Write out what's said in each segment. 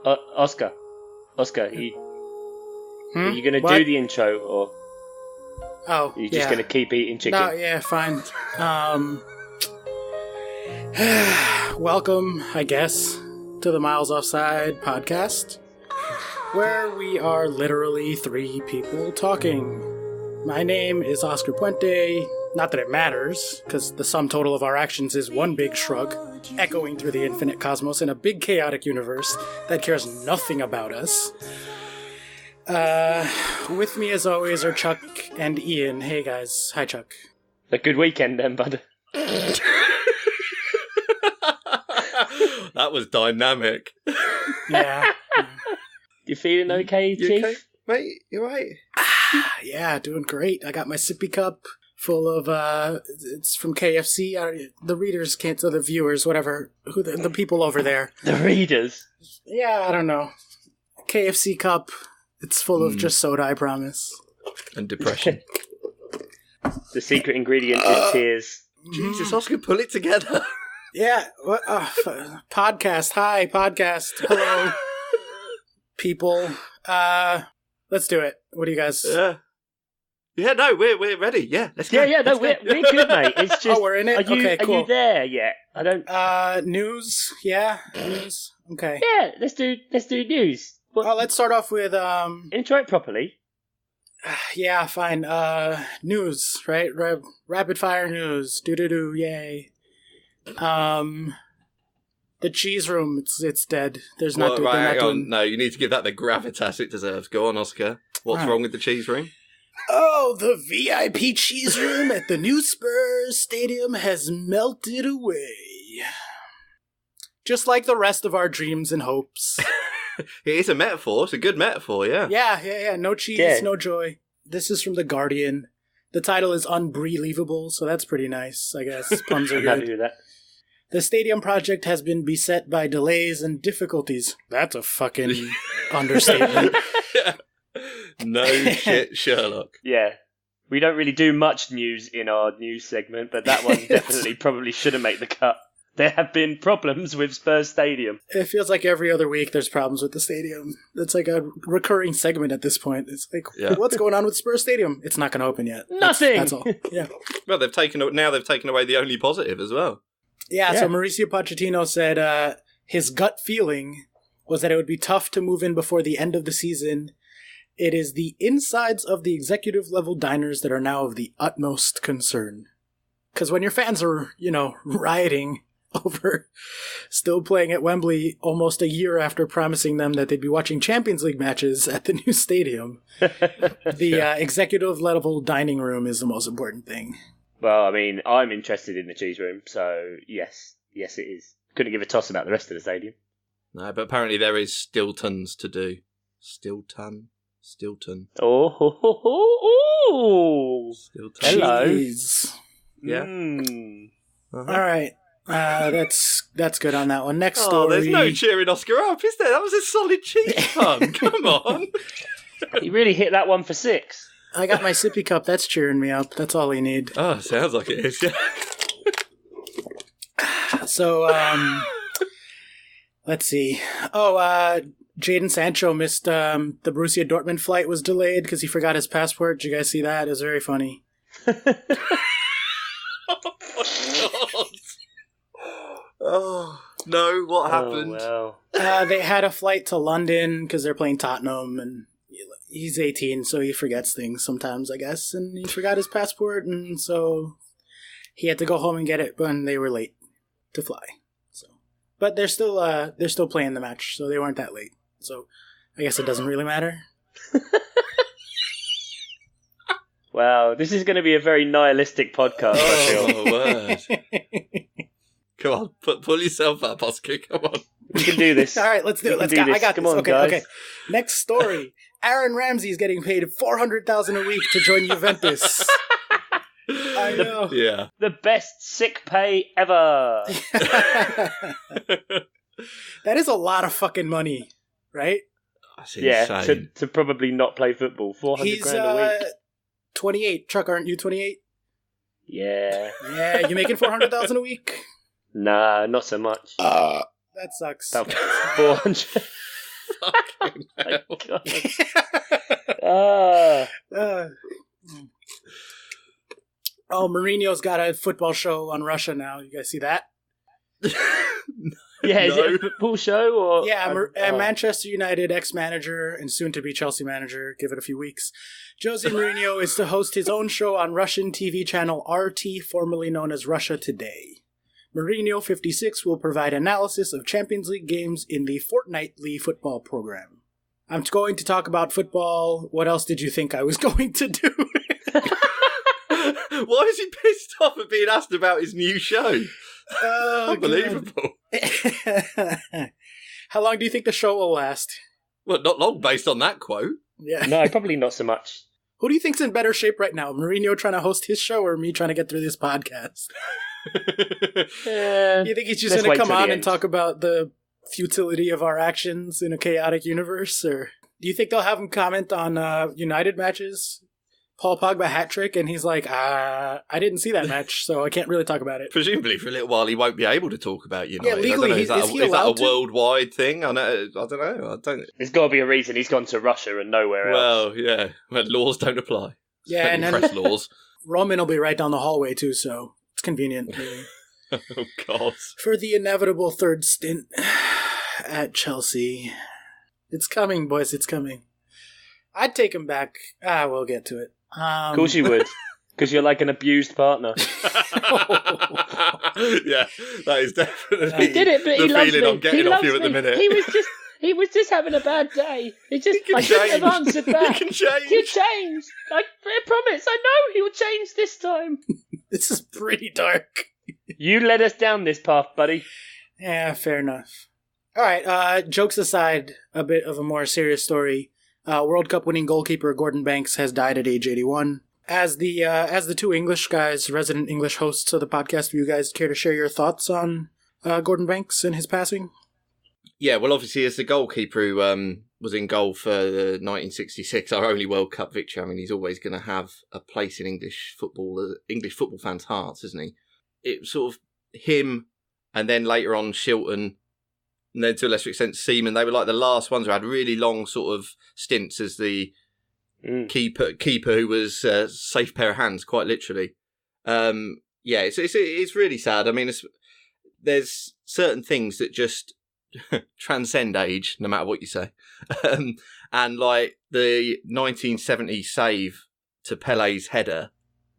Oscar, are you going to What? do the intro, or Oh, are you just going to keep eating chicken? No, yeah, fine. Welcome, I guess, to the Miles Offside podcast, where we are literally three people talking. My name is Oscar Puente. Not that it matters, because the sum total of our actions is one big shrug, echoing through the infinite cosmos in a big chaotic universe that cares nothing about us. With me as always are Chuck and Ian. Hey guys. Hi Chuck. A good weekend then, bud. That was dynamic. Yeah. You feeling okay, You Chief? okay? Mate, you right? Yeah, doing great. I got my sippy cup full of, it's from KFC. The readers can't, so the viewers, whatever, the people over there. The readers? Yeah, I don't know. KFC cup. It's full of just soda, I promise. And depression. The secret ingredient is tears. Jesus, Oscar, pull it together. Yeah. What? Podcast. Hi, podcast. Hello, people. Let's do it. What do you guys? Yeah, no, we're ready. Yeah, let's go. Yeah, no, we're good, mate. It's just, we're in it? Okay, cool. Are you there yet? I don't... News. Yeah, news. Okay. Yeah, let's do news. What? Let's start off with, Intro it properly. yeah, fine. News, right? Rapid fire news. Do, yay. The cheese room, it's dead. There's not... Well, right, hang on. No, you need to give that the gravitas it deserves. Go on, Oscar. What's wrong with the cheese room? Oh, the VIP cheese room at the new Spurs Stadium has melted away. Just like the rest of our dreams and hopes. It is a metaphor. It's a good metaphor, yeah. Yeah. No cheese, no joy. This is from The Guardian. The title is unbelievable, so that's pretty nice, I guess. Puns are I'm happy good. with that. The stadium project has been beset by delays and difficulties. That's a fucking understatement. No shit, Sherlock. Yeah. We don't really do much news in our news segment, but that one definitely probably shouldn't make the cut. There have been problems with Spurs Stadium. It feels like every other week there's problems with the stadium. It's like a recurring segment at this point. It's like, what's going on with Spurs Stadium? It's not going to open yet. Nothing! That's all. Yeah. Well, they've taken away the only positive as well. Yeah, so Mauricio Pochettino said his gut feeling was that it would be tough to move in before the end of the season. It is the insides of the executive level diners that are now of the utmost concern. Because when your fans are, rioting over still playing at Wembley almost a year after promising them that they'd be watching Champions League matches at the new stadium, the executive level dining room is the most important thing. Well, I mean, I'm interested in the cheese room, so yes it is. Couldn't give a toss about the rest of the stadium. No, but apparently there is still tons to do. Stilton. Oh. Stilton. Hello. Jeez. Yeah. All right. That's good on that one. Next story. Oh, there's no cheering Oscar up, is there? That was a solid cheese pun. Come on. He really hit that one for 6. I got my sippy cup. That's cheering me up. That's all we need. Oh, sounds like it is, yeah. So, let's see. Jadon Sancho missed, the Borussia Dortmund flight was delayed because he forgot his passport. Did you guys see that? It was very funny. Oh, my God. Oh, no, what happened? Oh, wow. They had a flight to London because they're playing Tottenham, and he's 18, so he forgets things sometimes, I guess. And he forgot his passport, and so he had to go home and get it when they were late to fly. So, but they're still playing the match, so they weren't that late. So, I guess it doesn't really matter. Wow, this is going to be a very nihilistic podcast, I feel. Oh, word. Come on, pull yourself up, Oscar. Come on. We can do this. All right, let's do it. Let's do go. this. I got Come this. on, Okay. guys. Next story. Aaron Ramsey's getting paid $400,000 a week to join Juventus. I know. Yeah. The best sick pay ever. That is a lot of fucking money, right? That's Yeah, insane. to probably not play football. 400 He's grand a week. 28. Chuck, aren't you 28? Yeah. Yeah, you making $400,000 a week? Nah, not so much. That sucks. About 400. Fucking hell. Oh, Mourinho's got a football show on Russia now. You guys see that? Yeah, is it a football show? Or Yeah, Manchester United ex-manager and soon-to-be Chelsea manager, give it a few weeks, Jose Mourinho is to host his own show on Russian TV channel RT, formerly known as Russia Today. Mourinho, 56, will provide analysis of Champions League games in the fortnightly football program. I'm going to talk about football. What else did you think I was going to do? Why is he pissed off at being asked about his new show? Unbelievable. How long do you think the show will last? Well, not long based on that quote. Yeah. No, probably not so much. Who do you think's in better shape right now? Mourinho trying to host his show or me trying to get through this podcast? You think he's just going to come on and talk about the futility of our actions in a chaotic universe? Or do you think they'll have him comment on United matches? Paul Pogba hat trick, and he's like, I didn't see that match, so I can't really talk about it. Presumably, for a little while, he won't be able to talk about United. Yeah, legally, is that a worldwide thing? I don't know. There's got to be a reason he's gone to Russia and nowhere else. Well, yeah, laws don't apply. Yeah, and press laws. Roman will be right down the hallway too, so it's convenient. Really. Oh God! For the inevitable third stint at Chelsea, it's coming, boys. It's coming. I'd take him back. We'll get to it. Of course you would, because you're like an abused partner. Yeah, that is definitely he did it, but the he loves feeling me. I'm getting off you at the minute. He was just having a bad day. I shouldn't have answered back. He can change. He'll change. I promise. I know he'll change this time. This is pretty dark. You led us down this path, buddy. Yeah, fair enough. All right, jokes aside, a bit of a more serious story. World Cup winning goalkeeper Gordon Banks has died at age 81. As the two English guys, resident English hosts of the podcast, do you guys care to share your thoughts on Gordon Banks and his passing? Yeah, well, obviously, as the goalkeeper who was in goal for the 1966, our only World Cup victory, I mean, he's always going to have a place in English football fans' hearts, isn't he? It was sort of him, and then later on Shilton, and then to a lesser extent Seaman. They were like the last ones who had really long sort of stints as the keeper who was safe pair of hands, quite literally. Yeah, it's really sad. I mean, there's certain things that just transcend age, no matter what you say. And like the 1970 save to Pele's header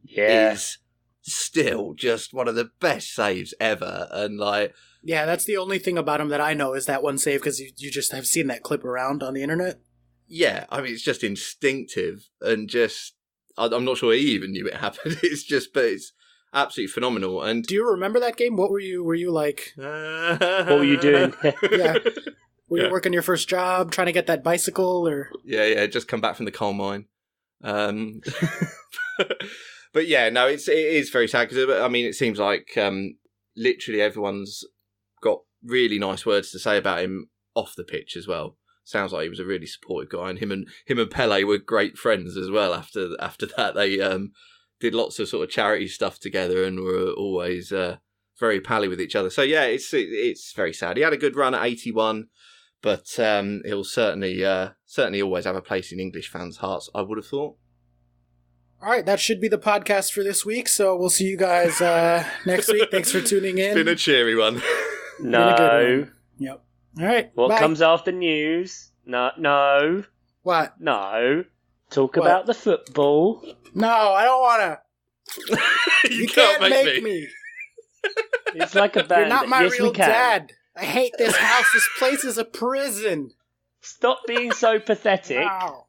is still just one of the best saves ever. And like, yeah, that's the only thing about him that I know is that one save, because you just have seen that clip around on the internet. Yeah, I mean, it's just instinctive and just, I'm not sure he even knew it happened. But it's absolutely phenomenal. And do you remember that game? What were you like? What were you doing? Yeah. Were you working your first job, trying to get that bicycle, or? Yeah, just come back from the coal mine. But yeah, no, it is very sad, because I mean, it seems like literally everyone's got really nice words to say about him off the pitch as well. Sounds like he was a really supportive guy, and him and Pele were great friends as well. After that, they did lots of sort of charity stuff together and were always very pally with each other. So yeah, it's very sad. He had a good run at 81, but he'll certainly always have a place in English fans' hearts, I would have thought. All right, that should be the podcast for this week. So we'll see you guys next week. Thanks for tuning in. It's been a cheery one. No. Yep. All right. What bye. comes after news? No. What? No. Talk about the football. No, I don't want to. You can't make me. It's like a band. You're not my yes, real we can. dad. I hate this house. This place is a prison. Stop being so pathetic No.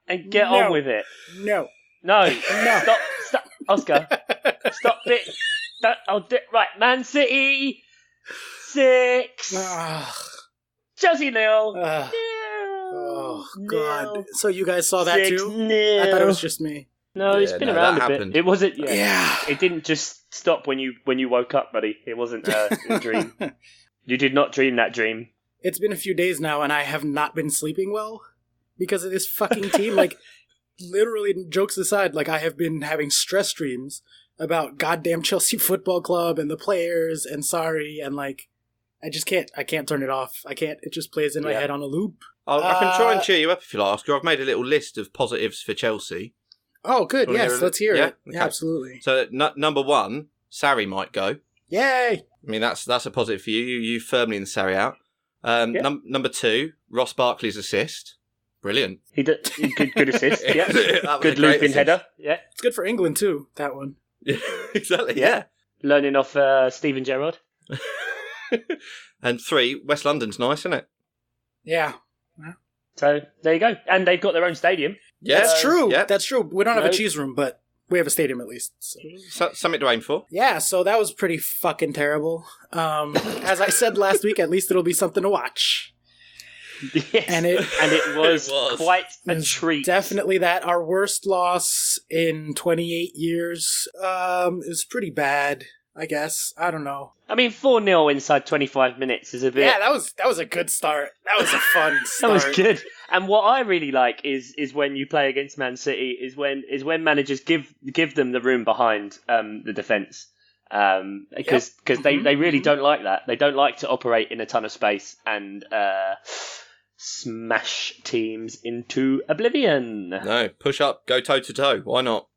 and get on with it. No. No. No. Stop. Oscar. Stop it. Right. Man City 6. Chelsea 0. Oh, God. So you guys saw that too? 6-0. I thought it was just me. No, it's been around a bit. It wasn't. Yeah. It didn't just stop when you woke up, buddy. It wasn't a dream. You did not dream that dream. It's been a few days now, and I have not been sleeping well because of this fucking team. Like, literally, jokes aside, like, I have been having stress dreams about goddamn Chelsea Football Club and the players and Sarri, and like, I just can't. I can't turn it off. I can't. It just plays in my head on a loop. I can try and cheer you up if you like, Oscar. I've made a little list of positives for Chelsea. Oh, good. Yes, let's hear it. Okay. Yeah, absolutely. So, number one, Sarri might go. Yay! I mean, that's a positive for you. You firmly in the Sarri out. Number two, Ross Barkley's assist. Brilliant. He did good assist. Yeah, good looping looping header. Yeah, it's good for England too. That one. Yeah, exactly. Yeah, learning off Steven Gerrard. And three, West London's nice, isn't it? Yeah. So there you go, and they've got their own stadium. Yeah, that's true. Yeah. That's true. We don't have a cheese room, but we have a stadium at least. So, something to aim for. Yeah, so that was pretty fucking terrible. As I said last week, at least it'll be something to watch. Yes, and it was quite a treat. Definitely that. Our worst loss in 28 years. It was pretty bad, I guess. I don't know. I mean, 4-0 inside 25 minutes is a bit... Yeah, that was a good start. That was a fun start. That was good. And what I really like is when you play against Man City is when managers give them the room behind the defence. Because they really don't like that. They don't like to operate in a ton of space and smash teams into oblivion. No, push up, go toe to toe. Why not?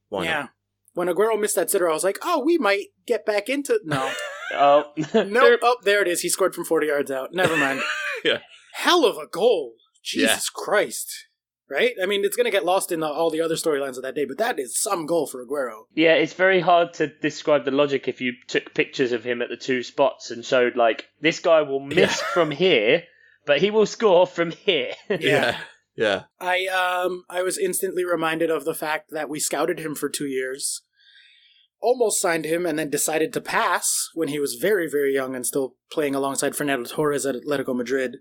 Why not? When Aguero missed that sitter, I was like, oh, we might get back into... No. Oh. Nope. Oh, there it is. He scored from 40 yards out. Never mind. Yeah. Hell of a goal. Jesus Christ. Right? I mean, it's going to get lost in all the other storylines of that day, but that is some goal for Aguero. Yeah, it's very hard to describe the logic if you took pictures of him at the two spots and showed, like, this guy will miss from here, but he will score from here. Yeah. I was instantly reminded of the fact that we scouted him for 2 years, almost signed him, and then decided to pass when he was very, very young and still playing alongside Fernando Torres at Atletico Madrid,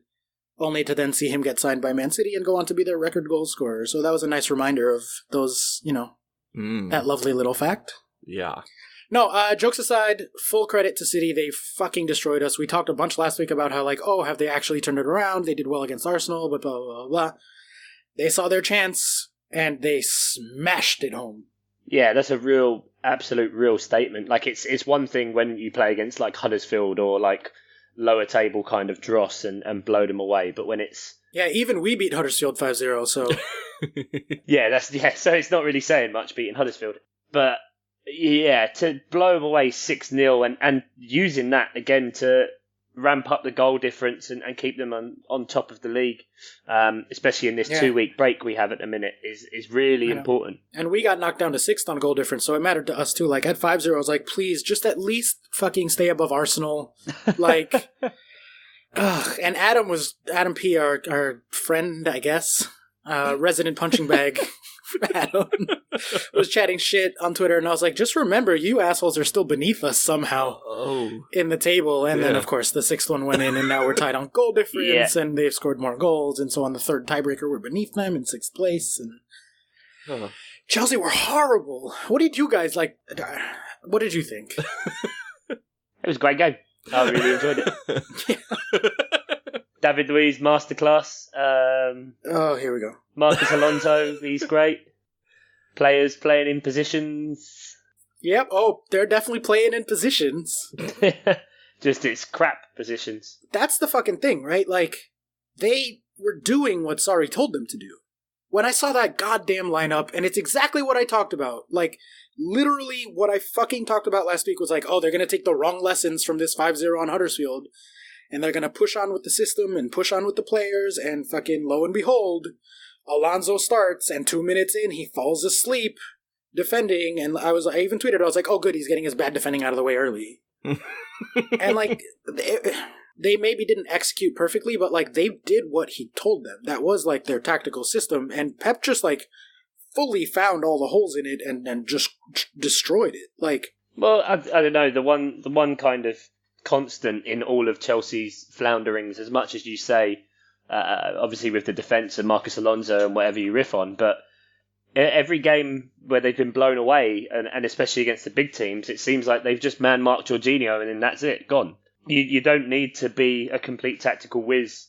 only to then see him get signed by Man City and go on to be their record goal scorer. So that was a nice reminder of those, that lovely little fact. Yeah. No, jokes aside, full credit to City. They fucking destroyed us. We talked a bunch last week about how, have they actually turned it around? They did well against Arsenal, but blah, blah, blah, blah. They saw their chance, and they smashed it home. Yeah, that's a absolute real statement. Like, it's one thing when you play against, like, Huddersfield or, like, lower table kind of dross and blow them away, but when it's... Yeah, even we beat Huddersfield 5-0, so... so it's not really saying much beating Huddersfield. But, yeah, to blow them away 6-0 and using that, again, to ramp up the goal difference and keep them on top of the league, especially in this 2-week break we have at the minute, is really important. And we got knocked down to 6th on goal difference, so it mattered to us too. Like, at 5-0, I was like, please, just at least fucking stay above Arsenal. Like, and Adam P., our friend, I guess, resident punching bag, Adam, was chatting shit on Twitter, and I was like, just remember, you assholes are still beneath us somehow in the table. And then, of course, the 6th one went in, and now we're tied on goal difference, and they've scored more goals, and so on the third tiebreaker, we're beneath them in 6th place. And Chelsea were horrible. What did you guys like? What did you think? It was a great game. I really enjoyed it. David Luiz, masterclass. Here we go. Marcus Alonso, he's great. Players playing in positions. Yep. Oh, they're definitely playing in positions. Just it's crap positions. That's the fucking thing, right? Like, they were doing what Sarri told them to do. When I saw that goddamn lineup, and it's exactly what I talked about. Like, literally what I fucking talked about last week was like, they're going to take the wrong lessons from this 5-0 on Huddersfield, and they're going to push on with the system and push on with the players, and fucking lo and behold, Alonso starts, and 2 minutes in, he falls asleep defending, and I even tweeted, I was like, oh good, he's getting his bad defending out of the way early. And like, they maybe didn't execute perfectly, but like, they did what he told them. That was like their tactical system, and Pep just like fully found all the holes in it and just destroyed it. Like, well, I don't know, the one kind of constant in all of Chelsea's flounderings, as much as you say, obviously with the defence and Marcus Alonso and whatever you riff on, but every game where they've been blown away, and especially against the big teams, it seems like they've just man-marked Jorginho and then that's it, gone. You don't need to be a complete tactical whiz,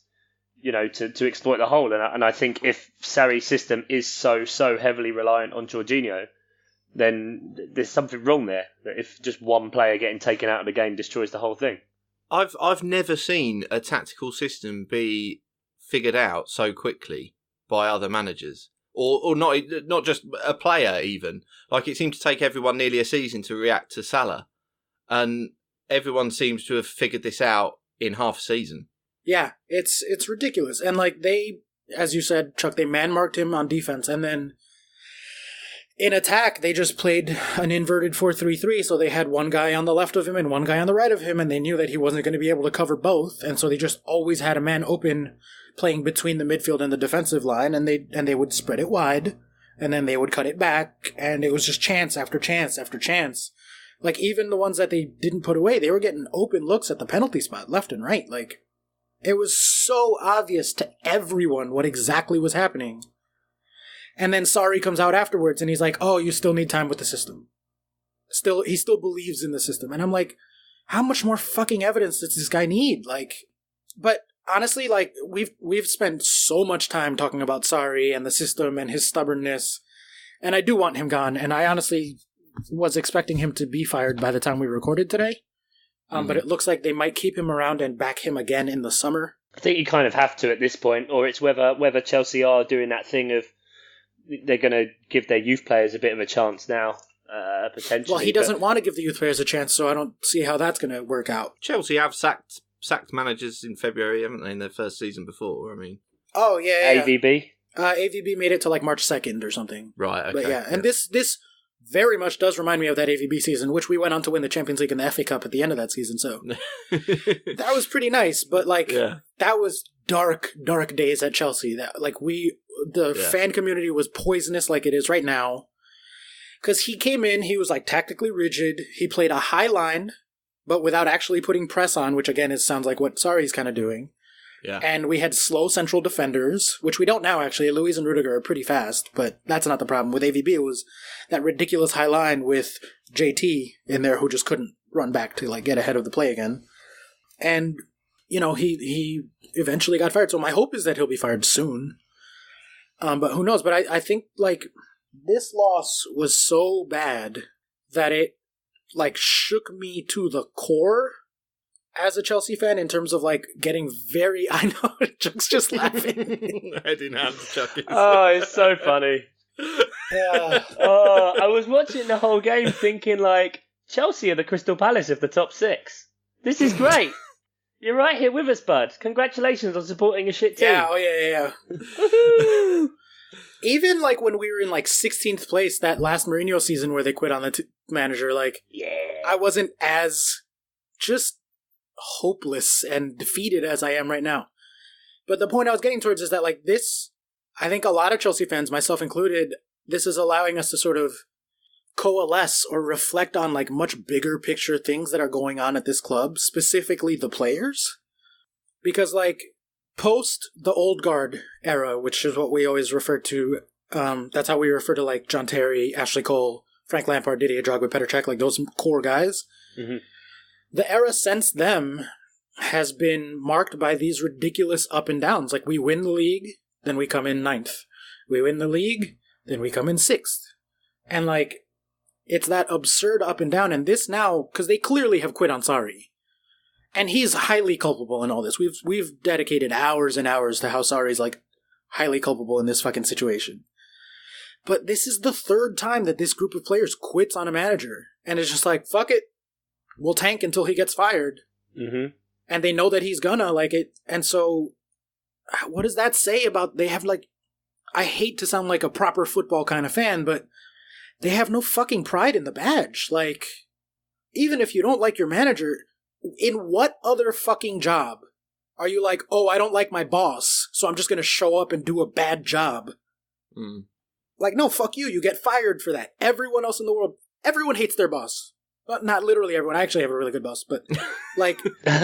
to exploit the hole. And I think if Sarri's system is so heavily reliant on Jorginho, then there's something wrong there. That if just one player getting taken out of the game destroys the whole thing. I've never seen a tactical system be figured out so quickly by other managers, or not just a player even. Like, it seemed to take everyone nearly a season to react to Salah, and everyone seems to have figured this out in half a season. Yeah, it's ridiculous. And like, they, as you said, Chuck, they man-marked him on defense, and then in attack, they just played an inverted 4-3-3, so they had one guy on the left of him and one guy on the right of him, and they knew that he wasn't going to be able to cover both, and so they just always had a man open playing between the midfield and the defensive line, and they would spread it wide, and then they would cut it back, and it was just chance after chance after chance. Like, even the ones that they didn't put away, they were getting open looks at the penalty spot, left and right. Like, it was so obvious to everyone what exactly was happening. And then Sarri comes out afterwards and he's like, oh, you still need time with the system. He still believes in the system. And I'm like, how much more fucking evidence does this guy need? Like, but honestly, like, we've spent so much time talking about Sarri and the system and his stubbornness. And I do want him gone. And I honestly was expecting him to be fired by the time we recorded today. But it looks like they might keep him around and back him again in the summer. I think you kind of have to at this point, or it's whether Chelsea are doing that thing of they're going to give their youth players a bit of a chance now, potentially. Well, he doesn't want to give the youth players a chance, so I don't see how that's going to work out. Chelsea have sacked managers in February, haven't they, in their first season before? I mean, oh yeah. AVB. AVB made it to like March 2nd or something. Right. Okay. But yeah, and this very much does remind me of that AVB season, which we went on to win the Champions League and the FA Cup at the end of that season. So that was pretty nice, but like that was dark days at Chelsea. That like fan community was poisonous, like it is right now. Because he came in, he was like tactically rigid. He played a high line, but without actually putting press on, which again sounds like what Sarri's kind of doing. Yeah. And we had slow central defenders, which we don't now, actually. Luiz and Rudiger are pretty fast, but that's not the problem. With AVB, it was that ridiculous high line with JT in there who just couldn't run back to like get ahead of the play again. And, you know, he eventually got fired. So my hope is that he'll be fired soon. But who knows? But I think, like, this loss was so bad that it, like, shook me to the core as a Chelsea fan, in terms of, like, getting very... I know, Chuck's just laughing. Head in hand, Chuck. Oh, it's so funny. Yeah. Oh, I was watching the whole game thinking, like, Chelsea are the Crystal Palace of the top six. This is great. You're right here with us, bud. Congratulations on supporting a shit team. Yeah, yeah. Even, like, when we were in, like, 16th place that last Mourinho season where they quit on the manager, like, I wasn't as just hopeless and defeated as I am right now. But the point I was getting towards is that, like, this, I think a lot of Chelsea fans, myself included, this is allowing us to sort of coalesce or reflect on, like, much bigger picture things that are going on at this club, specifically the players. Because, like, post the old guard era, which is what we always refer to, that's how we refer to, like, John Terry, Ashley Cole, Frank Lampard, Didier Drogba, Petr Cech, like, those core guys. Mm-hmm. The era since them has been marked by these ridiculous up and downs. Like, we win the league, then we come in 9th. We win the league, then we come in 6th. And, like, it's that absurd up and down. And this now, because they clearly have quit on Sarri. And he's highly culpable in all this. We've dedicated hours and hours to how Sarri's, like, highly culpable in this fucking situation. But this is the third time that this group of players quits on a manager. And it's just like, fuck it. We'll tank until he gets fired. Mm-hmm. And they know that he's gonna, like it. And so, what does that say about, they have, like, I hate to sound like a proper football kind of fan, but they have no fucking pride in the badge. Like, even if you don't like your manager, in what other fucking job are you like, oh, I don't like my boss, so I'm just gonna show up and do a bad job? Mm. Like, no, fuck you. You get fired for that. Everyone else in the world, everyone hates their boss. Well, not literally everyone. I actually have a really good boss, but, like,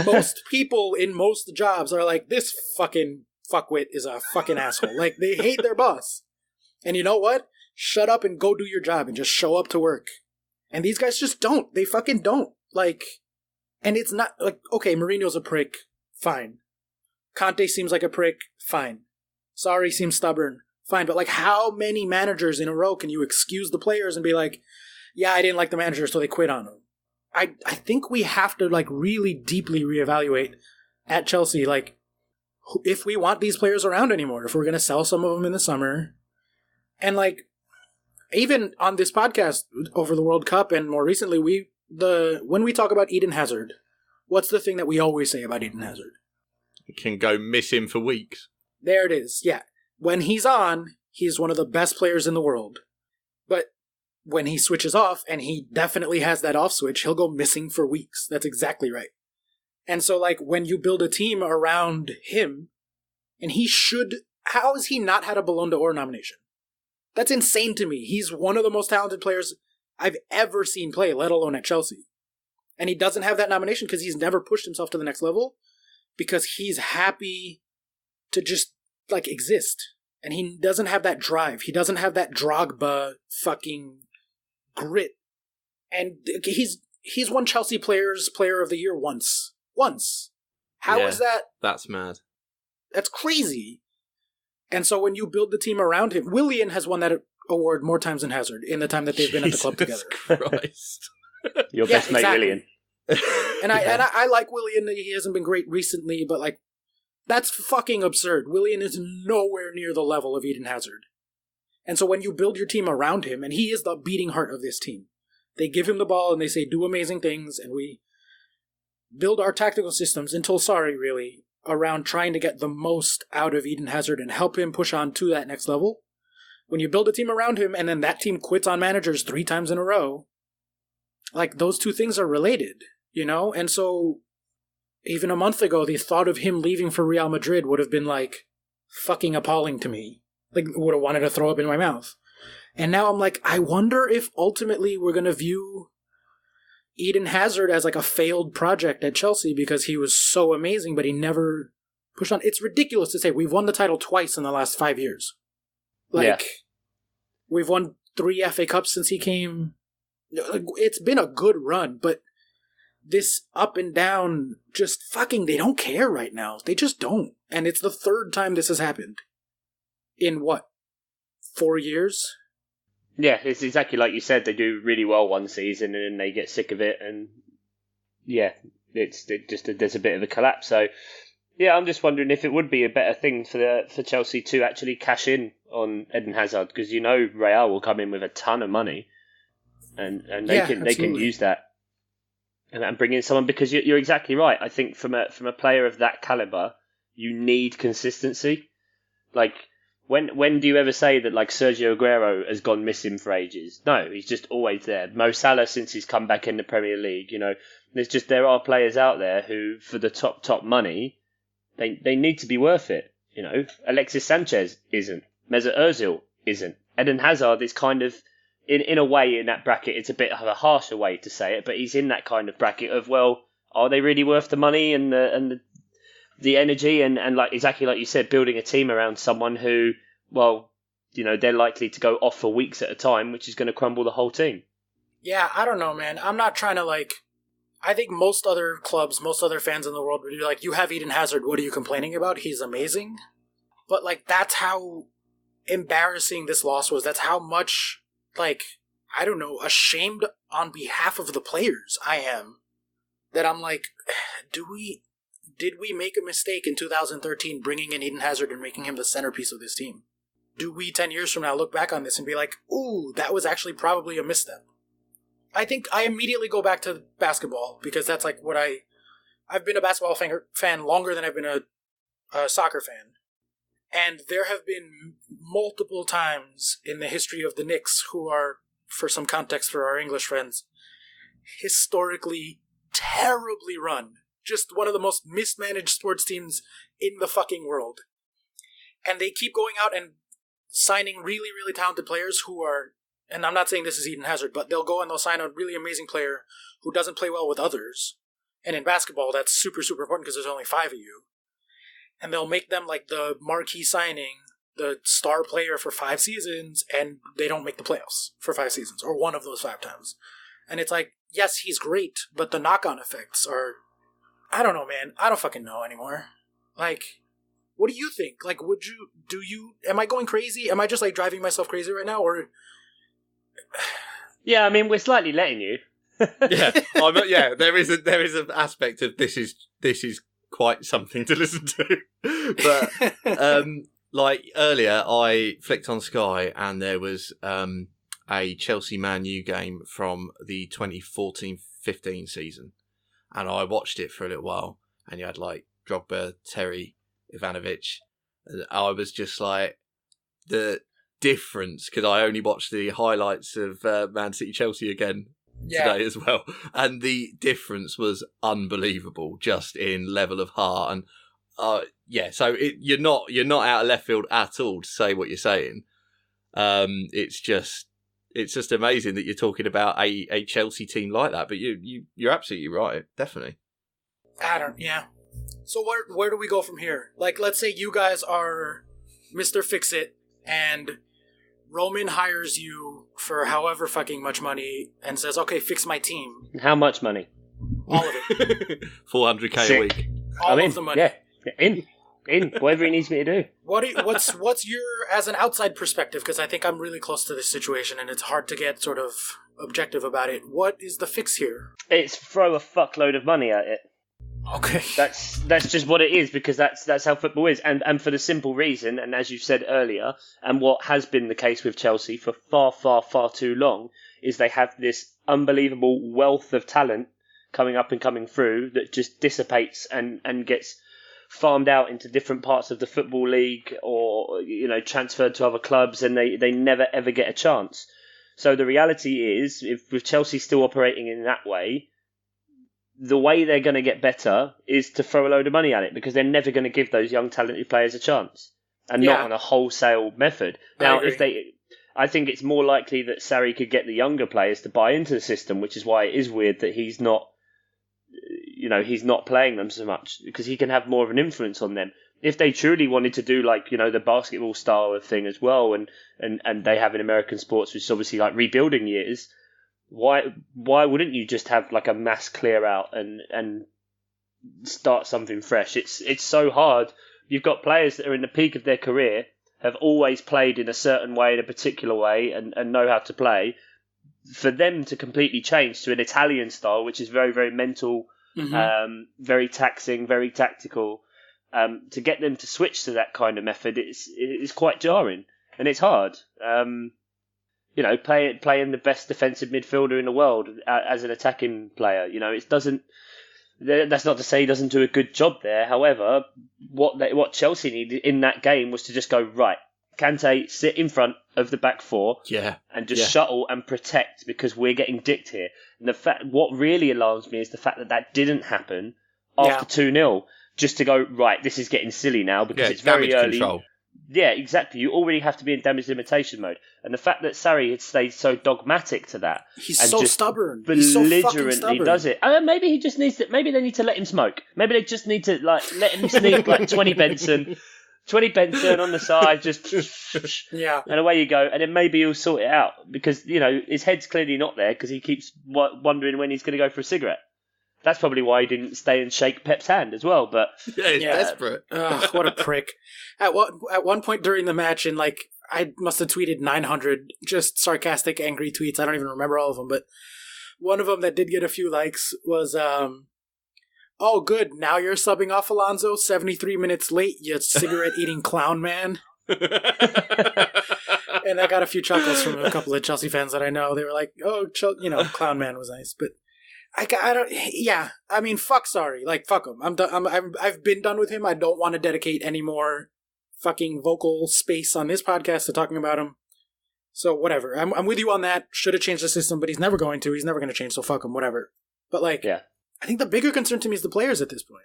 most people in most jobs are like, this fucking fuckwit is a fucking asshole. Like, they hate their boss. And you know what? Shut up and go do your job and just show up to work. And these guys just don't. They fucking don't. Like, and it's not, like, okay, Mourinho's a prick. Fine. Conte seems like a prick. Fine. Sarri seems stubborn. Fine. But, like, how many managers in a row can you excuse the players and be like, yeah, I didn't like the manager, so they quit on him? I think we have to like really deeply reevaluate at Chelsea, like if we want these players around anymore, if we're going to sell some of them in the summer. And like even on this podcast over the World Cup and more recently, when we talk about Eden Hazard, what's the thing that we always say about Eden Hazard? It can go missing for weeks. There it is. Yeah. When he's on, he's one of the best players in the world. But when he switches off, and he definitely has that off switch, he'll go missing for weeks. That's exactly right. And so, like, when you build a team around him, and how has he not had a Ballon d'Or nomination? That's insane to me. He's one of the most talented players I've ever seen play, let alone at Chelsea. And he doesn't have that nomination because he's never pushed himself to the next level, because he's happy to just, like, exist. And he doesn't have that drive. He doesn't have that Drogba fucking grit. And he's won Chelsea Player of the Year once. How is that? That's mad. That's crazy. And so when you build the team around him, Willian has won that award more times than Hazard in the time that they've been at the club together. Christ. Your best mate, Willian. And I like Willian. He hasn't been great recently, but like, that's fucking absurd. Willian is nowhere near the level of Eden Hazard. And so when you build your team around him, and he is the beating heart of this team, they give him the ball and they say, do amazing things, and we build our tactical systems until really, around trying to get the most out of Eden Hazard and help him push on to that next level. When you build a team around him and then that team quits on managers 3 times in a row, like, those two things are related, you know? And so even a month ago, the thought of him leaving for Real Madrid would have been, like, fucking appalling to me. Like, would have wanted to throw up in my mouth. And now I'm like, I wonder if ultimately we're going to view Eden Hazard as, like, a failed project at Chelsea because he was so amazing, but he never pushed on. It's ridiculous to say we've won the title twice in the last 5 years. Like, we've won 3 FA Cups since he came. It's been a good run, but this up and down, just fucking, they don't care right now. They just don't. And it's the 3rd time this has happened. In what? 4 years? Yeah, it's exactly like you said. They do really well one season and then they get sick of it, and yeah, there's a bit of a collapse. So yeah, I'm just wondering if it would be a better thing for Chelsea to actually cash in on Eden Hazard, because you know Real will come in with a ton of money, and they can use that and bring in someone, because you're exactly right. I think from a player of that caliber, you need consistency. Like, when do you ever say that, like, Sergio Aguero has gone missing for ages? No, he's just always there. Mo Salah, since he's come back in the Premier League, you know, there are players out there who, for the top money, they need to be worth it. You know, Alexis Sanchez isn't. Mesut Ozil isn't. Eden Hazard is kind of, in a way, in that bracket. It's a bit of a harsher way to say it, but he's in that kind of bracket of, well, are they really worth the money and the energy and like exactly like you said, building a team around someone who, well, you know, they're likely to go off for weeks at a time, which is going to crumble the whole team. Yeah, I don't know, man. I'm not trying to, like, I think most other clubs, most other fans in the world would be like, you have Eden Hazard, what are you complaining about? He's amazing. But, like, that's how embarrassing this loss was. That's how much, like, I don't know, ashamed on behalf of the players I am. That I'm like, did we make a mistake in 2013 bringing in Eden Hazard and making him the centerpiece of this team? Do we 10 years from now look back on this and be like, ooh, that was actually probably a misstep? I think I immediately go back to basketball, because that's like what I've been a basketball fan longer than I've been a soccer fan. And there have been multiple times in the history of the Knicks, who are, for some context for our English friends, historically terribly run. Just one of the most mismanaged sports teams in the fucking world. And they keep going out and signing really, really talented players who are, and I'm not saying this is Eden Hazard, but they'll go and they'll sign a really amazing player who doesn't play well with others. And in basketball, that's super, super important because there's only 5 of you. And they'll make them like the marquee signing, the star player for 5 seasons, and they don't make the playoffs for 5 seasons, or one of those 5 times. And it's like, yes, he's great, but the knock-on effects are, I don't know, man. I don't fucking know anymore. Like, what do you think? Like, am I going crazy? Am I just, like, driving myself crazy right now, or? Yeah, I mean, we're slightly letting you. Yeah. There is an aspect of this is quite something to listen to. But like earlier, I flicked on Sky and there was a Chelsea Man U game from the 2014-15 season, and I watched it for a little while. And you had like Drogba, Terry, Ivanovic. And I was just like, the difference, because I only watched the highlights of Man City Chelsea again today as well, and the difference was unbelievable, just in level of heart. And so you're not out of left field at all to say what you're saying. It's just amazing that you're talking about a Chelsea team like that. But you're absolutely right, definitely. So where do we go from here? Like, let's say you guys are Mr. Fix-It, and Roman hires you for however fucking much money and says, okay, fix my team. How much money? All of it. 400k a week. All of the money. Yeah, in whatever he needs me to do. What's your, as an outside perspective, because I think I'm really close to this situation and it's hard to get sort of objective about it. What is the fix here? It's throw a fuckload of money at it. Okay. That's just what it is, because that's how football is, and for the simple reason, and as you said earlier, and what has been the case with Chelsea for far too long, is they have this unbelievable wealth of talent coming up and coming through that just dissipates and gets farmed out into different parts of the football league, or transferred to other clubs, and they never ever get a chance. So the reality is, if with Chelsea still operating in that way, the way they're going to get better is to throw a load of money at it, because they're never going to give those young talented players a chance, and not on a wholesale method. Now, I think it's more likely that Sarri could get the younger players to buy into the system, which is why it is weird that he's not playing them so much, because he can have more of an influence on them. If they truly wanted to do the basketball style of thing as well, and they have in American sports, which is obviously like rebuilding years, why wouldn't you just have like a mass clear out and start something fresh? It's so hard. You've got players that are in the peak of their career, have always played in a certain way, in a particular way, and know how to play. For them to completely change to an Italian style, which is very, very mental, very taxing, very tactical, to get them to switch to that kind of method is quite jarring, and it's hard. Playing the best defensive midfielder in the world as an attacking player, it doesn't. That's not to say he doesn't do a good job there. However, what Chelsea needed in that game was to just go, right, Kante, sit in front of the back four, and just shuttle and protect, because we're getting dicked here. And what really alarms me is the fact that didn't happen after 2-0. Just to go, right, this is getting silly now, because it's very early. Control. Yeah, exactly. You already have to be in damage limitation mode. And the fact that Sarri had stayed so dogmatic to that. He's so stubborn. Belligerently does it. Maybe he just needs to. Maybe they need to let him smoke. Maybe they just need to let him sneak 20 Benson on the side, just and away you go. And then maybe he'll sort it out, because his head's clearly not there, because he keeps wondering when he's going to go for a cigarette. That's probably why he didn't stay and shake Pep's hand as well. But he's desperate. What a prick! At one point during the match, and I must have tweeted 900 just sarcastic, angry tweets. I don't even remember all of them, but one of them that did get a few likes was, "Oh, good! Now you're subbing off Alonso 73 minutes late, you cigarette-eating clown man." And I got a few chuckles from a couple of Chelsea fans that I know. They were like, "Oh, clown man was nice," but. I don't. Yeah, I mean, fuck. Sorry, fuck him. I'm done. I've been done with him. I don't want to dedicate any more fucking vocal space on this podcast to talking about him. So whatever. I'm with you on that. Should have changed the system, but he's never going to. He's never going to change. So fuck him. Whatever. But I think the bigger concern to me is the players at this point.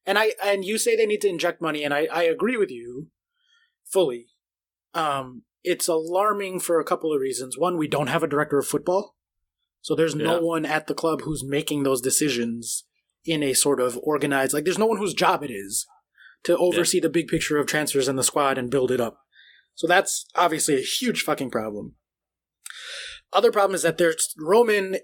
And you say they need to inject money, and I agree with you fully. It's alarming for a couple of reasons. One, we don't have a director of football. So there's no one at the club who's making those decisions in a sort of organized... there's no one whose job it is to oversee the big picture of transfers in the squad and build it up. So that's obviously a huge fucking problem. Other problem is that there's Roman,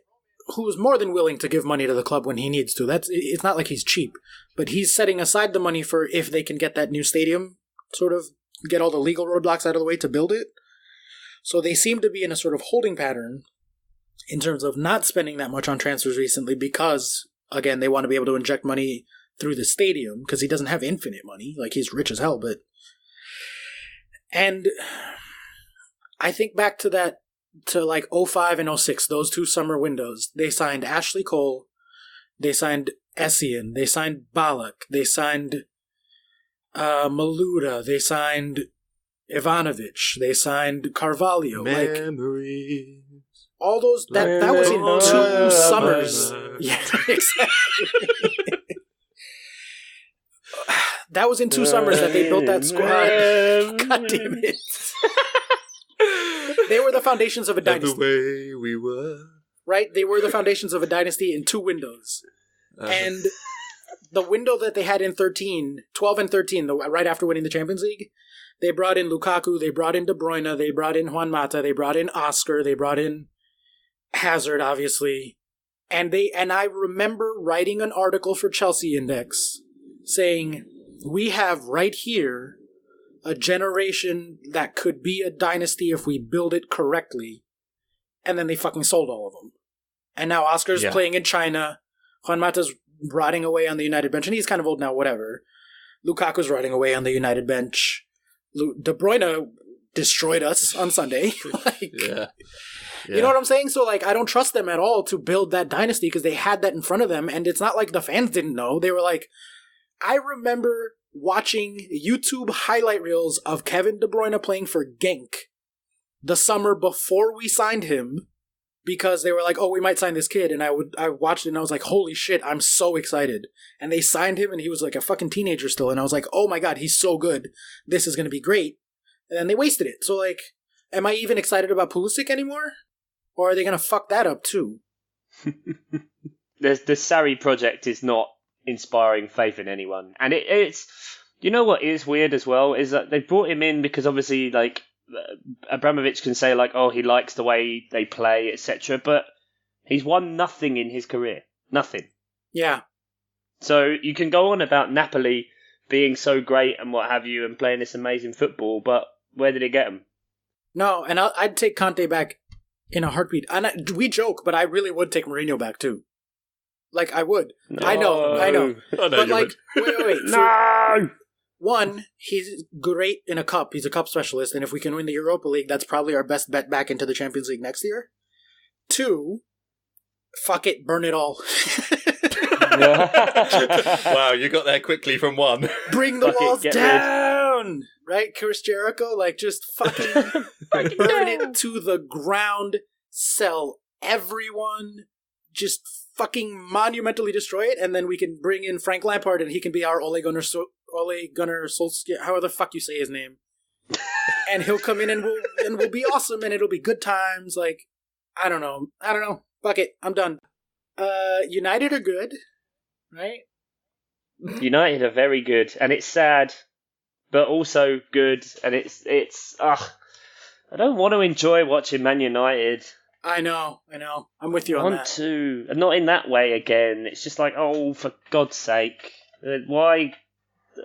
who's more than willing to give money to the club when he needs to. It's not like he's cheap, but he's setting aside the money for if they can get that new stadium, sort of get all the legal roadblocks out of the way to build it. So they seem to be in a sort of holding pattern in terms of not spending that much on transfers recently because, again, they want to be able to inject money through the stadium because he doesn't have infinite money. Like, he's rich as hell, but... And I think back to that, to like 05 and 06, those 2 summer windows. They signed Ashley Cole, they signed Essien, they signed Ballack, they signed Maluda, they signed Ivanovic, they signed Carvalho. Memories. Like, all those, that was in 2 summers. Yeah, exactly. That was in 2 summers that they built that squad. God damn it. They were the foundations of a dynasty. The way we were. Right? They were the foundations of a dynasty in 2 windows. And the window that they had in 12 and 13, right after winning the Champions League, they brought in Lukaku, they brought in De Bruyne, they brought in Juan Mata, they brought in Oscar, they brought in Hazard, obviously. And I remember writing an article for Chelsea Index saying, we have right here a generation that could be a dynasty if we build it correctly. And then they fucking sold all of them. And now Oscar's playing in China. Juan Mata's rotting away on the United bench. And he's kind of old now, whatever. Lukaku's rotting away on the United bench. De Bruyne destroyed us on Sunday. Yeah. You know what I'm saying? So, like, I don't trust them at all to build that dynasty because they had that in front of them. And it's not like the fans didn't know. They were like... I remember watching YouTube highlight reels of Kevin De Bruyne playing for Genk the summer before we signed him because they were like, oh, we might sign this kid. And I watched it and I was like, holy shit, I'm so excited. And they signed him and he was like a fucking teenager still. And I was like, oh my God, he's so good. This is going to be great. And then they wasted it. So, like, am I even excited about Pulisic anymore? Or are they going to fuck that up too? The Sarri project is not inspiring faith in anyone. And it's, you know what is weird as well, is that they brought him in because obviously, like, Abramovich can say, like, oh, he likes the way they play, etc., but he's won nothing in his career. Nothing. Yeah. So you can go on about Napoli being so great and what have you and playing this amazing football, but where did it get him? No, and I'd take Conte back in a heartbeat. And we joke, but I really would take Mourinho back too. Like, I would. No. I know. I know but, like, wait. No! One, he's great in a cup. He's a cup specialist. And if we can win the Europa League, that's probably our best bet back into the Champions League next year. 2, fuck it, burn it all. Wow, you got there quickly from 1. Bring the walls down! Right? Chris Jericho? Like, just fucking burn it to the ground. Sell everyone. Just fucking monumentally destroy it, and then we can bring in Frank Lampard, and he can be our Ole Gunnar Solskjaer, however the fuck you say his name, and he'll come in and we'll be awesome, and it'll be good times. Like, I don't know. Fuck it, I'm done. United are good, right? United are very good, and it's sad, but also good, and it's I don't want to enjoy watching Man United. I know. I'm with you on that. And not in that way again. It's just like, oh, for God's sake. Why?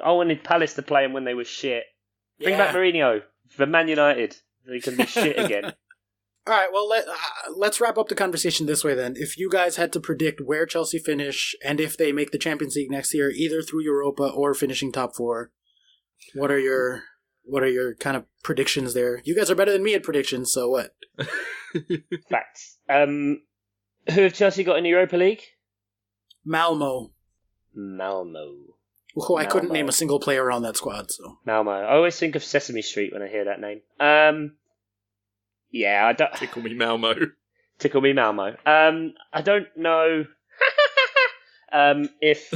I wanted Palace to play them when they were shit. Bring back Mourinho for Man United. They can be shit again. All right, well, let's wrap up the conversation this way then. If you guys had to predict where Chelsea finish and if they make the Champions League next year, either through Europa or finishing top 4, what are your kind of predictions there? You guys are better than me at predictions, so what? Facts. Who have Chelsea got in the Europa League? Malmo. Who I couldn't name a single player on that squad. So Malmo. I always think of Sesame Street when I hear that name. Yeah, I don't. Tickle me Malmo. Tickle me Malmo. I don't know if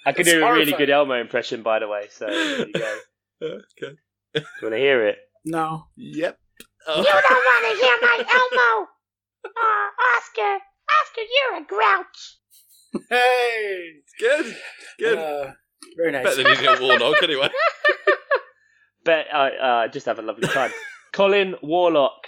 I could do a really good Elmo impression, by the way. So there you go. Okay. Do you want to hear it? No. Yep. You don't want to hear my Elmo! Oscar, you're a grouch. Hey! Good. Very nice. Better than using a Warnock, anyway. But just have a lovely time. Colin Warlock.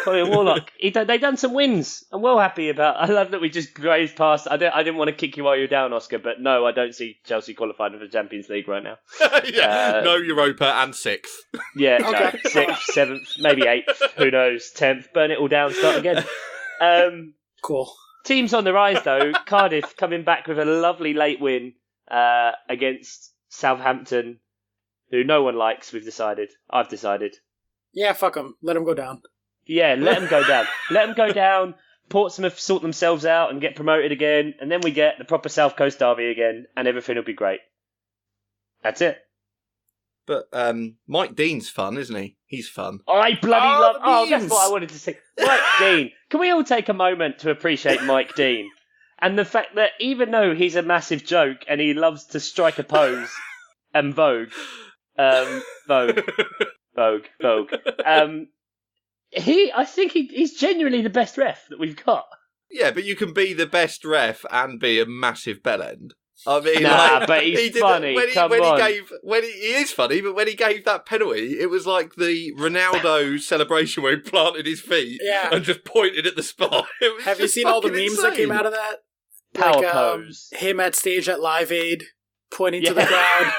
Colin Warlock. They done some wins. I'm well happy about. I love that we just grazed past. I didn't want to kick you while you're down, Oscar, but no, I don't see Chelsea qualifying for the Champions League right now. No Europa and 6th. Yeah, okay. No, 6th, 7th, maybe 8th. Who knows? 10th. Burn it all down. Start again. Cool. Teams on the rise though. Cardiff coming back with a lovely late win against Southampton, who no one likes. I've decided. Yeah, fuck them. Let them go down. Yeah, let them go down. Let them go down. Portsmouth sort themselves out and get promoted again, and then we get the proper South Coast derby again, and everything will be great. That's it. But Mike Dean's fun, isn't he? He's fun. I bloody love... Oh, that's what I wanted to say. Mike Dean. Can we all take a moment to appreciate Mike Dean? And the fact that even though he's a massive joke and he loves to strike a pose and Vogue... Vogue. I think he's genuinely the best ref that we've got. Yeah, but you can be the best ref and be a massive bellend. I mean, but he's funny. He is funny, but when he gave that penalty, it was like the Ronaldo celebration where he planted his feet and just pointed at the spot. Have you seen all the memes that came out of that? Power pose. Him at stage at Live Aid, pointing to the crowd.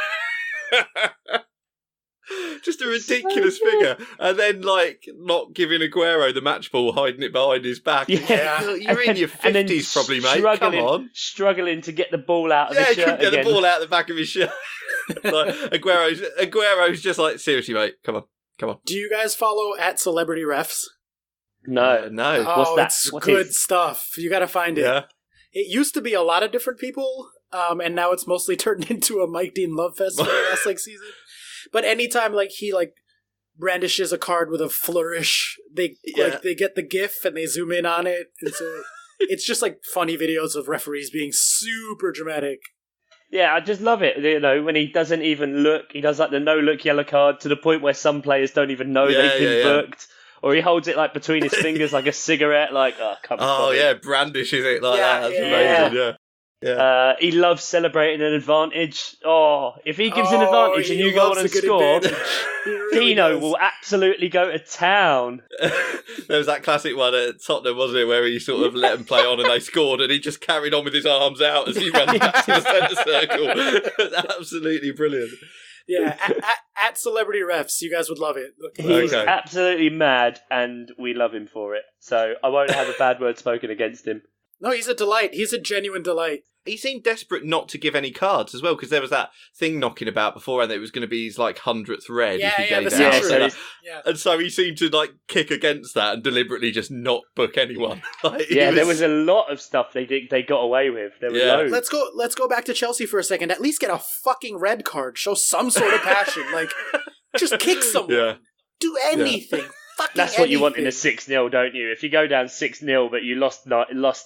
Just a ridiculous figure. And then, not giving Aguero the match ball, hiding it behind his back. Yeah. You're in your 50s probably, mate. Come on. Struggling to get the ball out of his shirt he couldn't get again. the ball out of the back of his shirt. Aguero's just like, seriously, mate, come on. Do you guys follow at Celebrity Refs? No. No. What's that? It's good stuff. You gotta find it. Yeah. It used to be a lot of different people, and now it's mostly turned into a Mike Dean love fest for the last season. But anytime he brandishes a card with a flourish, they get the GIF and they zoom in on it. And so it's just funny videos of referees being super dramatic. Yeah, I just love it. When he doesn't even look, he does the no look yellow card to the point where some players don't even know they've been booked. Or he holds it between his fingers like a cigarette, come on. Oh yeah, brandishes it like that. That's amazing. Yeah. Yeah. He loves celebrating an advantage. Oh, if he gives an advantage and you go on and score, really Dino will absolutely go to town. There was that classic one at Tottenham, wasn't it, where he sort of let them play on and they scored and he just carried on with his arms out as he ran back to the centre circle. Absolutely brilliant. Yeah, at Celebrity Refs, you guys would love it. He's absolutely mad and we love him for it. So I won't have a bad word spoken against him. No, he's a delight. He's a genuine delight. He seemed desperate not to give any cards as well, because there was that thing knocking about before, and it was going to be his 100th red if he gave it out. And so he seemed to kick against that and deliberately just not book anyone. There was a lot of stuff they got away with. There were loads. Let's go back to Chelsea for a second. At least get a fucking red card. Show some sort of passion. Just kick someone. Yeah. Do anything. That's what you want in a 6-0, don't you? If you go down 6-0 but you lost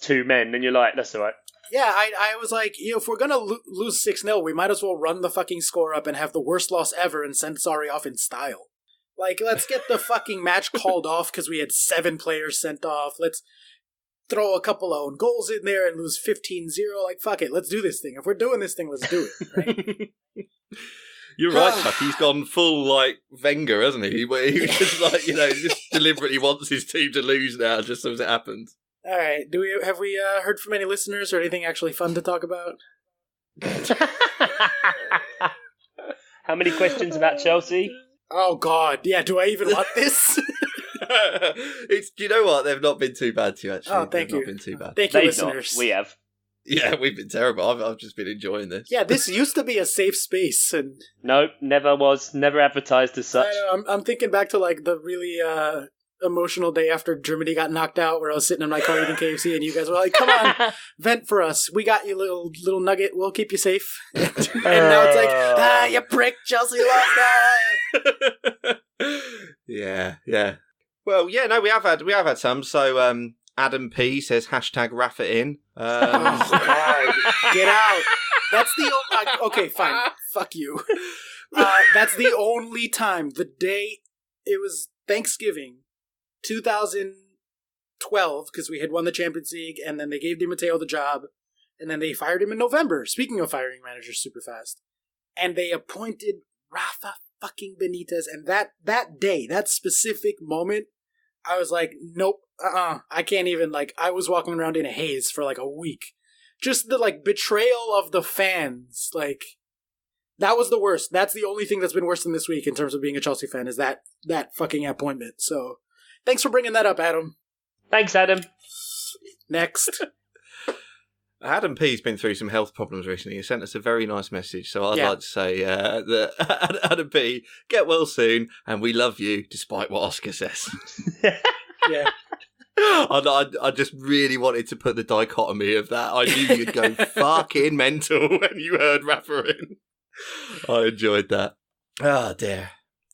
2 men, then you're like, that's all right. Yeah, I was like, if we're going to lose 6-0, we might as well run the fucking score up and have the worst loss ever and send Sarri off in style. Let's get the fucking match called off because we had 7 players sent off. Let's throw a couple of own goals in there and lose 15-0. Fuck it, let's do this thing. If we're doing this thing, let's do it, right? You're right, Chuck. He's gone full Wenger, hasn't he? He was just just deliberately wants his team to lose now, just as it happens. All right. Have we heard from any listeners or anything actually fun to talk about? How many questions about Chelsea? Oh God, yeah. Do I even want this? Do you know what? They've not been too bad to you, actually. Oh, thank you. Not been too bad. Thank you, listeners. We have. Yeah, we've been terrible. I've just been enjoying this. Yeah, this used to be a safe space, and nope, never was, never advertised as such. I'm thinking back to the really emotional day after Germany got knocked out, where I was sitting in my car eating KFC, and you guys were like, "Come on, vent for us. We got you, little nugget. We'll keep you safe." And now it's you prick, Chelsea lost. Yeah. Well, yeah, no, we have had some. So, Adam P says #Rafa in. Oh, God. Get out. That's the okay, fine. Fuck you. That's the only time. The day it was Thanksgiving 2012, because we had won the Champions League, and then they gave Di Matteo the job, and then they fired him in November. Speaking of firing managers super fast. And they appointed Rafa fucking Benitez, and that day, that specific moment, I was like, nope, I can't even, like, I was walking around in a haze for like a week. Just the, like, betrayal of the fans, like, that was the worst. That's the only thing that's been worse than this week in terms of being a Chelsea fan, is that fucking appointment. So, thanks for bringing that up, Adam. Thanks, Adam. Next. Adam P's been through some health problems recently. He sent us a very nice message. So I'd like to say that Adam P, get well soon, and we love you, despite what Oscar says. Yeah. I just really wanted to put the dichotomy of that. I knew you'd go fucking mental when you heard Rafa in. I enjoyed that. Oh, dear.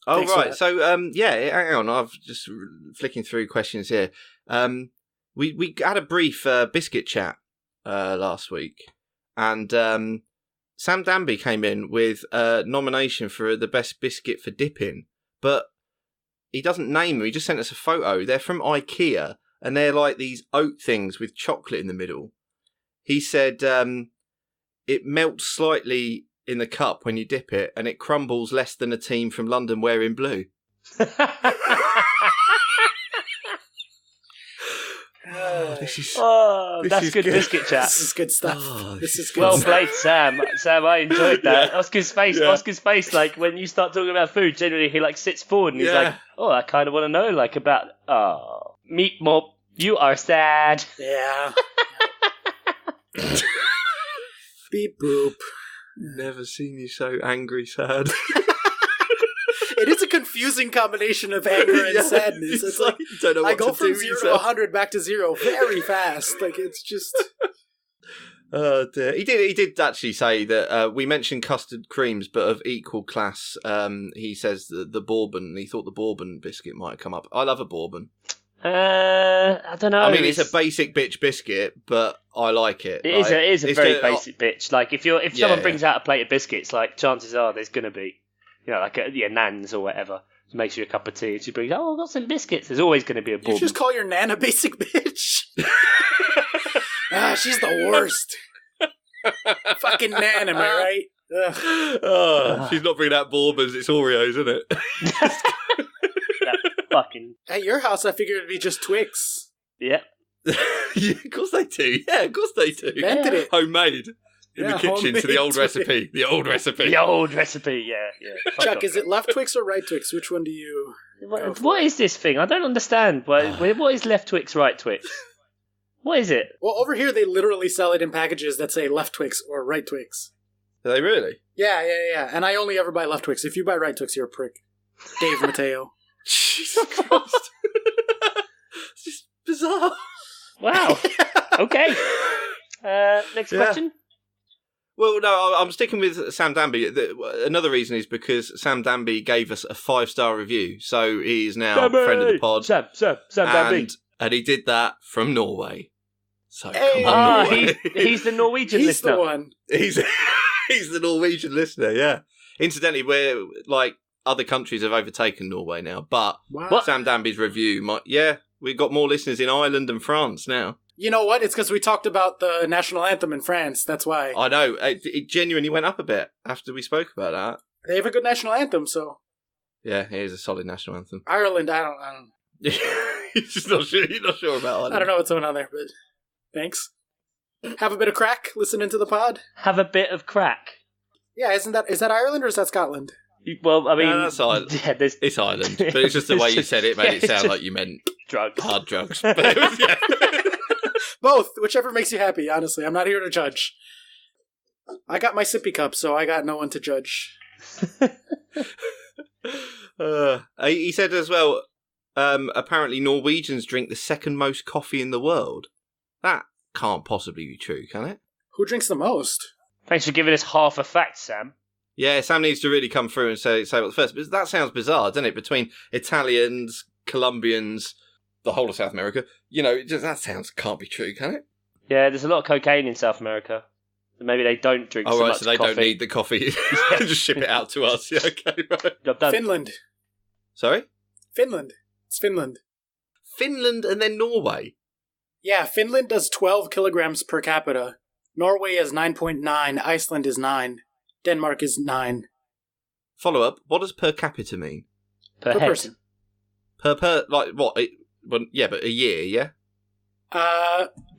Oh, Thanks right. So, hang on. I've just flicking through questions here. We had a brief biscuit chat last week, and Sam Danby came in with a nomination for the best biscuit for dipping, but he doesn't name them. He just sent us a photo. They're from IKEA, and they're like these oat things with chocolate in the middle. He said it melts slightly in the cup when you dip it, and it crumbles less than a team from London wearing blue. That's good biscuit chat. This is good stuff. This is good Well stuff. played, Sam. Sam, I enjoyed that. Yeah. Oscar's face, like, when you start talking about food, generally he, like, sits forward and he's like, oh, I kind of want to know, like, about, meat mop, you are sad. Yeah. Beep boop. Never seen you so angry, sad. It is a confusing combination of anger and sadness. It's like, you don't know what I go to from do 0 to yourself. 100 back to 0 very fast. Like, it's just... Oh dear. He did actually say that we mentioned custard creams, but of equal class. He says the bourbon. He thought the bourbon biscuit might have come up. I love a bourbon. I don't know. I mean, it's a basic bitch biscuit, but I like it. It is a very basic bitch. Like, if someone brings out a plate of biscuits, like, chances are there's going to be, you know, like your Nan's or whatever. She makes you a cup of tea and she brings, I've got some biscuits. There's always going to be a bourbon. You just call your Nan a basic bitch? She's the worst. Fucking Nan, am I right? She's not bringing out bourbons, it's Oreos, isn't it? Fucking... At your house, I figured it'd be just Twix. Yeah. Yeah, of course they do. Yeah, of course they do. Invented it. Homemade. In the kitchen to the old recipe. The old recipe. The old recipe, yeah. Chuck, is it left Twix or right Twix? Which one do you... What is this thing? I don't understand. What is left Twix, right Twix? What is it? Well, over here, they literally sell it in packages that say left Twix or right Twix. Are they really? Yeah. And I only ever buy left Twix. If you buy right Twix, you're a prick. Dave Mateo. Jesus Christ. It's just bizarre. Wow. Okay. Next question. Well, no, I'm sticking with Sam Danby. Another reason is because Sam Danby gave us a 5-star review, so he is now a friend of the pod. Sam Danby. And he did that from Norway. So Hey! come on, Norway. He's the Norwegian He's listener. the one. He's the Norwegian listener, yeah. Incidentally, we're like other countries have overtaken Norway now, but Wow. Sam Danby's review we've got more listeners in Ireland and France now. You know what? It's because we talked about the national anthem in France. That's why. I know, it genuinely went up a bit after we spoke about that. They have a good national anthem, so... Yeah, it is a solid national anthem. Ireland, I don't... He's just not sure. You're not sure about Ireland. I don't know what's going on there, but thanks. Have a bit of crack listening to the pod. Have a bit of crack. Yeah, is that Ireland or is that Scotland? Well, I mean... No, that's Ireland. Yeah, It's Ireland, but it's just the way you said it made it sound like you meant drugs. hard drugs. But it was, yeah. Both, whichever makes you happy, honestly. I'm not here to judge. I got my sippy cup, so I got no one to judge. He said as well, apparently Norwegians drink the second most coffee in the world. That can't possibly be true, can it? Who drinks the most? Thanks for giving us half a fact, Sam. Yeah, Sam needs to really come through and say what's first. But that sounds bizarre, doesn't it? Between Italians, Colombians, the whole of South America. You know, can't be true, can it? Yeah, there's a lot of cocaine in South America. So maybe they don't drink so much so they coffee. don't need the coffee. Just ship it out to us. Yeah, okay, right. Job done. Finland. Sorry? Finland. It's Finland. Finland and then Norway. Yeah, Finland does 12 kilograms per capita. Norway is 9.9. Iceland is 9. Denmark is 9. Follow up, what does per capita mean? Per per head. person. Per like what? Well, yeah, but a year, yeah?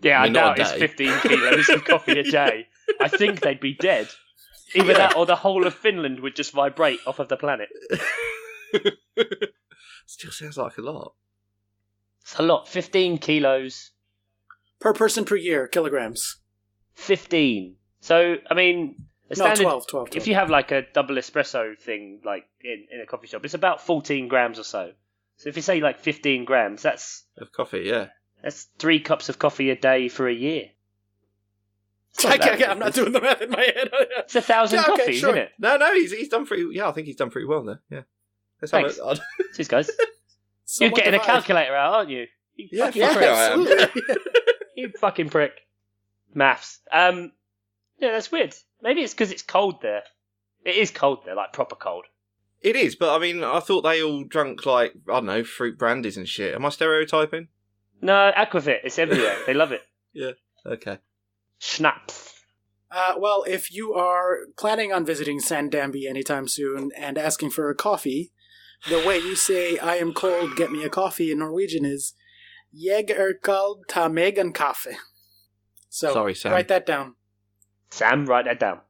Yeah, I mean, not doubt a it's day. 15 kilos of coffee a day. I think they'd be dead. Either that or the whole of Finland would just vibrate off of the planet. Still sounds like a lot. It's a lot. 15 kilos. Per person per year, kilograms. 15. So, I mean, a No, standard, 12. if you have like a double espresso thing, like in a coffee shop, it's about 14 grams or so. So if you say like 15 grams, that's Of coffee, yeah. 3 cups of coffee a day for a year. It's not that I'm not doing the math in my head. It's 1,000 Yeah, okay, coffees, sure. isn't it? No, he's done pretty. Yeah, I think he's done pretty well there. Yeah. Let's have Thanks. a- Cheers, guys. You're Somewhat getting a divide. calculator out, aren't you? You Yeah, fucking fuck prick. it, I am. absolutely. You fucking prick. Maths. Yeah, that's weird. Maybe it's because it's cold there. It is cold there, like proper cold. It is, but I mean, I thought they all drunk like, I don't know, fruit brandies and shit. Am I stereotyping? No, Aquavit. It's everywhere. They love it. Okay. Schnapps. Well, if you are planning on visiting Sandambi anytime soon and asking for a coffee, the way you say "I am cold, get me a coffee" in Norwegian is "Jeg kald, ta meg en kaffe." So, Sorry, Sam. write that down. Sam, write that down.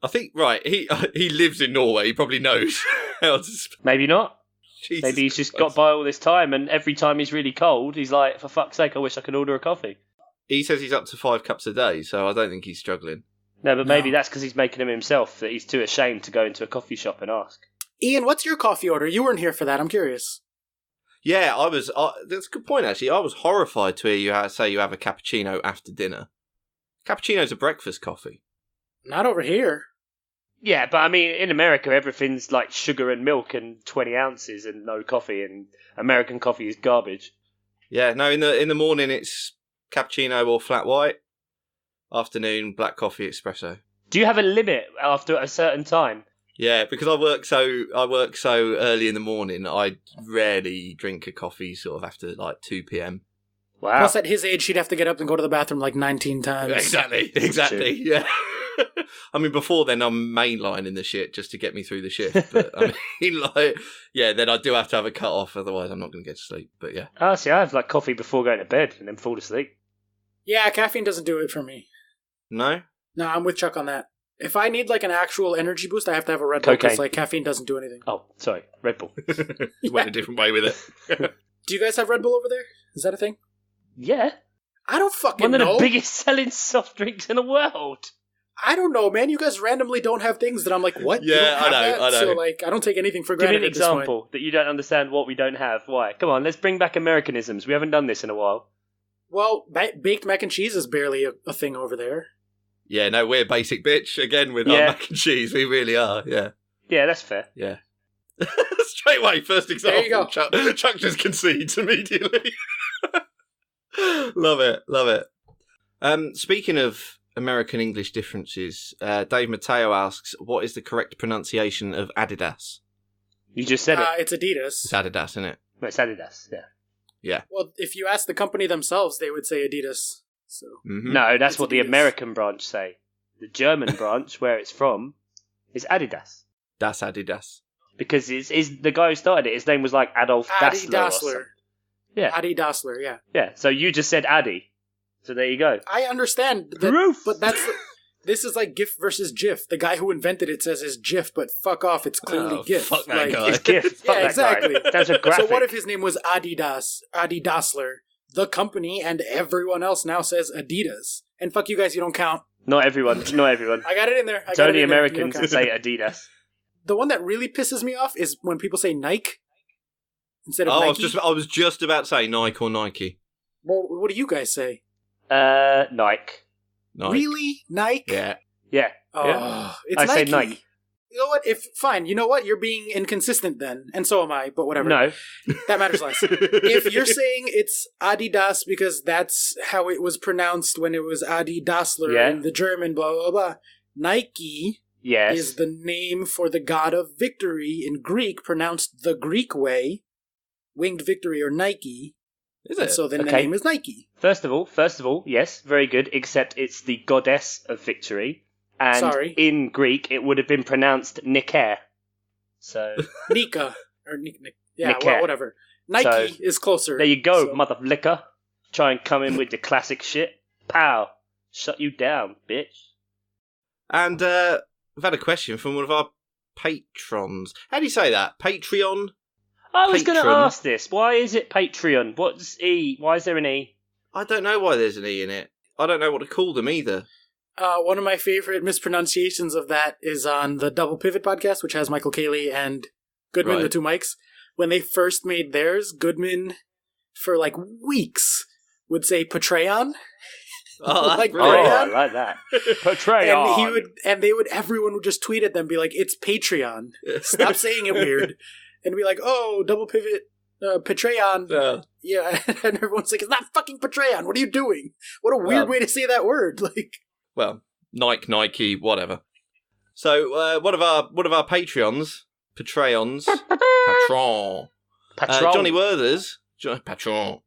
I think, right, he lives in Norway. He probably knows how to speak. Maybe not. Jesus Maybe he's just Christ. got by all this time, and every time he's really cold, he's like, for fuck's sake, I wish I could order a coffee. He says he's up to 5 cups a day, so I don't think he's struggling. No, but maybe No. that's because he's making them himself, that he's too ashamed to go into a coffee shop and ask. Ian, what's your coffee order? You weren't here for that. I'm curious. Yeah, I was. That's a good point, actually. I was horrified to hear you say you have a cappuccino after dinner. Cappuccino's a breakfast coffee. Not over here. Yeah, but I mean, in America, everything's like sugar and milk and 20 ounces and no coffee, and American coffee is garbage. Yeah, no, in the morning it's cappuccino or flat white. Afternoon, black coffee espresso. Do you have a limit after a certain time? Yeah, because I work so early in the morning. I rarely drink a coffee sort of after like 2 p.m. Wow. Plus, at his age, he'd have to get up and go to the bathroom like 19 times. Exactly. Yeah. I mean, before then, I'm mainlining the shit just to get me through the shift. But I mean, like, yeah, then I do have to have a cut off, otherwise I'm not going to get to sleep. But yeah. Oh, see, I have like coffee before going to bed and then fall asleep. Yeah, caffeine doesn't do it for me. No? No, I'm with Chuck on that. If I need like an actual energy boost, I have to have a Red Bull Cocaine. because like caffeine doesn't do anything. Oh, sorry, Red Bull. Went a different way with it. Do you guys have Red Bull over there? Is that a thing? Yeah, I don't fucking one of know. the biggest selling soft drinks in the world. I don't know, man. You guys randomly don't have things that I'm like, what? You Yeah, don't have I know, that? I know. So like, I don't take anything for Give me granted an at this point. example that you don't understand what we don't have. Why? Come on, let's bring back Americanisms. We haven't done this in a while. Well, baked mac and cheese is barely a thing over there. Yeah, no, we're basic bitch again with our Yeah. mac and cheese. We really are. Yeah. Yeah, that's fair. Yeah. Straight away, first example. There you go. Chuck just concedes immediately. Love it. Speaking of American English differences, Dave Mateo asks, what is the correct pronunciation of Adidas? You just said it. It's Adidas. It's Adidas, isn't it? No, it's Adidas. Yeah. Well, if you ask the company themselves, they would say Adidas. So Mm-hmm. No, that's It's what the Adidas. American branch say. The German branch, where it's from, is Adidas. Das Adidas. Because it's the guy who started it. His name was like Adolf Adi Dassler. Or something. Dassler. Yeah. Adi Dassler, yeah. Yeah. So you just said Addy. So there you go. I understand that, Proof. but this is like GIF versus GIF. The guy who invented it says it's GIF, but fuck off, it's clearly Oh, GIF. fuck that Like, guy. It's GIF. Fuck Yeah, that exactly. guy. That's a graphic. So what if his name was Adi Dassler, the company, and everyone else now says Adidas? And fuck you guys, you don't count. Not everyone. Not everyone. I got it in there. It's only Americans that that say Adidas. The one that really pisses me off is when people say Nike instead of Oh, Nike. I was just about to say Nike or Nike. Well, what do you guys say? Nike. Nike. Really? Nike? Yeah. Yeah. Oh, Yeah. it's I say Nike. Nike. You know what? Fine. You know what? You're being inconsistent then, and so am I. But whatever. No. That matters less. If you're saying it's Adidas because that's how it was pronounced when it was Adi Dassler Yeah. in the German, blah blah blah. Nike Yes. is the name for the god of victory in Greek, pronounced the Greek way, winged victory or Nike. Is And it? so then the Okay. name is Nike. First of all, yes, very good. Except it's the goddess of victory, and Sorry. in Greek it would have been pronounced Nike. So Nika or Nik. Yeah, Nike. well, whatever. Nike is closer. There you go, mother flicker. Try and come in with your classic shit. Pow. Shut you down, bitch. And we've had a question from one of our patrons. How do you say that? Patreon? I was going to Patron. ask this. Why is it Patreon? What's E? Why is there an E? I don't know why there's an E in it. I don't know what to call them either. One of my favorite mispronunciations of that is on the Double Pivot podcast, which has Michael Cayley and Goodman, Right. the two mics. When they first made theirs, Goodman, for like weeks, would say Patreon. Oh, that's Like, brilliant. Oh, I like that. Patreon. Everyone would just tweet at them, be like, "It's Patreon. Stop saying it weird." And be like, "Oh, Double Pivot, Patreon." Yeah, and everyone's like, "It's not fucking Patreon. What are you doing? What a weird way to say that word." Like, Well, Nike, whatever. So one of our Patreons, Patron, Johnny Werthers, Patron.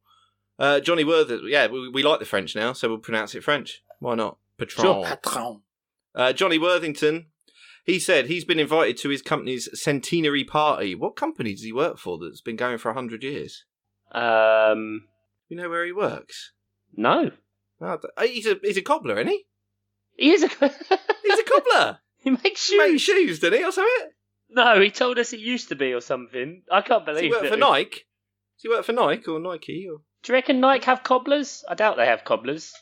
Johnny Werthers, yeah, we like the French now, so we'll pronounce it French. Why not? Patron. Sure. patron. Johnny Worthington, he said he's been invited to his company's centenary party. What company does he work for that's been going for 100 years? You know where he works? No. Oh, he's a cobbler, isn't he? He is a... He's a cobbler. He makes He makes shoes. shoes, doesn't he, or something? No, he told us he used to be or something. I can't Does believe he work that. for Nike? Does he work for Nike or Nike? Or... Do you reckon Nike have cobblers? I doubt they have cobblers.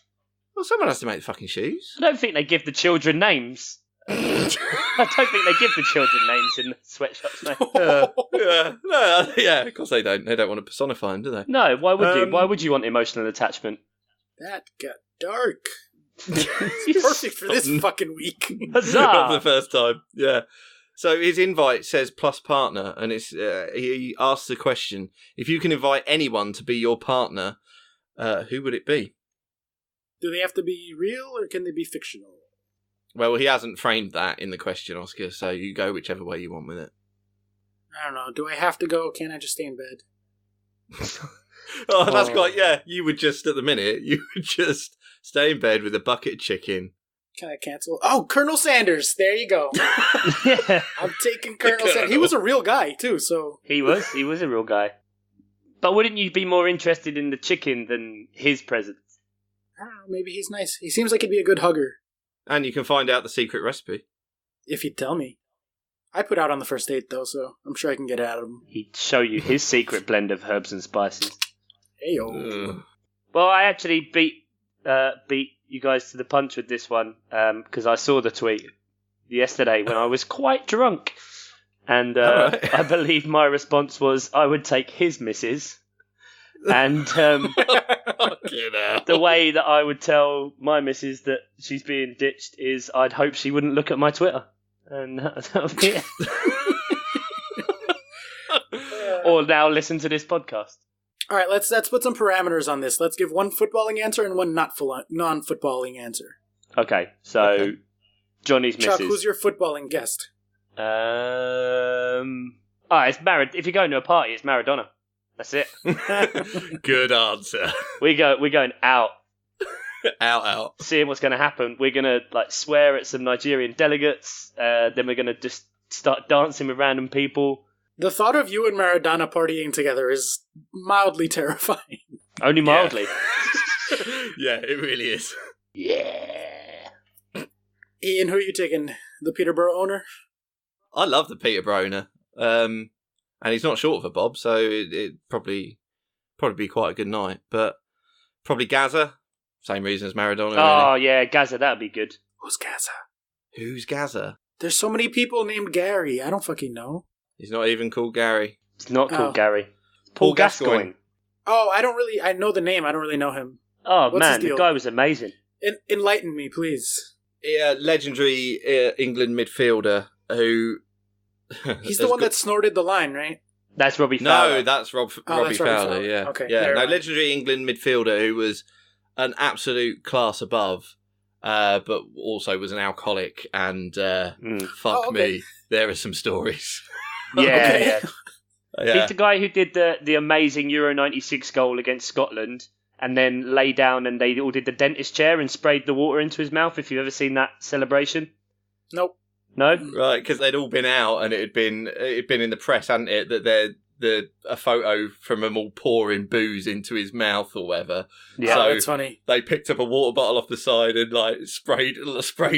Well, someone has to make the fucking shoes. I don't think they give the children names. I don't think they give the children names in the sweatshops, mate. Yeah, of course they don't. They don't want to personify them, do they? No, why would you? Why would you want emotional attachment? That got dark. Perfect for this fucking week. Huzzah! Not for the first time. Yeah. So his invite says plus partner, and it's he asks the question: if you can invite anyone to be your partner, who would it be? Do they have to be real or can they be fictional? Well, he hasn't framed that in the question, Oscar. So you go whichever way you want with it. I don't know. Do I have to go? Can't I just stay in bed? Oh, that's quite. Yeah, you would just at the minute. You would just stay in bed with a bucket of chicken. Can I cancel? Oh, Colonel Sanders. There you go. Yeah, I'm taking Colonel Sanders. He was a real guy, too, so... he was a real guy. But wouldn't you be more interested in the chicken than his presence? I don't know. Maybe he's nice. He seems like he'd be a good hugger. And you can find out the secret recipe. If you'd tell me. I put out on the first date, though, so I'm sure I can get it out of him. He'd show you his secret blend of herbs and spices. Heyo. Well, I actually beat you guys to the punch with this one because I saw the tweet yesterday when I was quite drunk, and Right. I believe my response was I would take his missus, and Fucking hell. the way that I would tell my missus that she's being ditched is I'd hope she wouldn't look at my Twitter, and that would be it. Or now listen to this podcast. All right, let's put some parameters on this. Let's give one footballing answer and one non-footballing answer. Okay, so Okay. Johnny's Chuck, missus. who's your footballing guest? It's If you're going to a party, it's Maradona. That's it. Good answer. We're going out, Out. seeing what's going to happen. We're going to swear at some Nigerian delegates. Then we're going to just start dancing with random people. The thought of you and Maradona partying together is mildly terrifying. Only mildly. Yeah, it really is. Yeah. Ian, who are you taking? The Peterborough owner? I love the Peterborough owner. And he's not short of a bob, so it probably be quite a good night. But probably Gaza. Same reason as Maradona. Oh, Really. yeah, Gaza, that'd be good. Who's Gaza? Who's Gaza? There's so many people named Gary. I don't fucking know. He's not even called Gary. It's not called Oh. Gary. Paul Paul Gascoigne. Oh, I know the name. I don't really know him. Oh, What's man, his the deal? guy was amazing. Enlighten me, please. Yeah, legendary England midfielder who... He's the one that snorted the line, right? That's Robbie Fowler. No, that's Robbie that's Robbie Fowler, Fowler. yeah. Okay, Yeah, never no, mind. legendary England midfielder who was an absolute class above, but also was an alcoholic, and fuck Oh, okay. me, there are some stories. Yeah, Okay. yeah. Yeah. He's the guy who did the amazing Euro 96 goal against Scotland and then lay down and they all did the dentist chair and sprayed the water into his mouth, if you've ever seen that celebration. Nope. No? Right, because they'd all been out and it had been in the press, hadn't it, that a photo from them all pouring booze into his mouth or whatever. Yeah, so that's funny. They picked up a water bottle off the side and like sprayed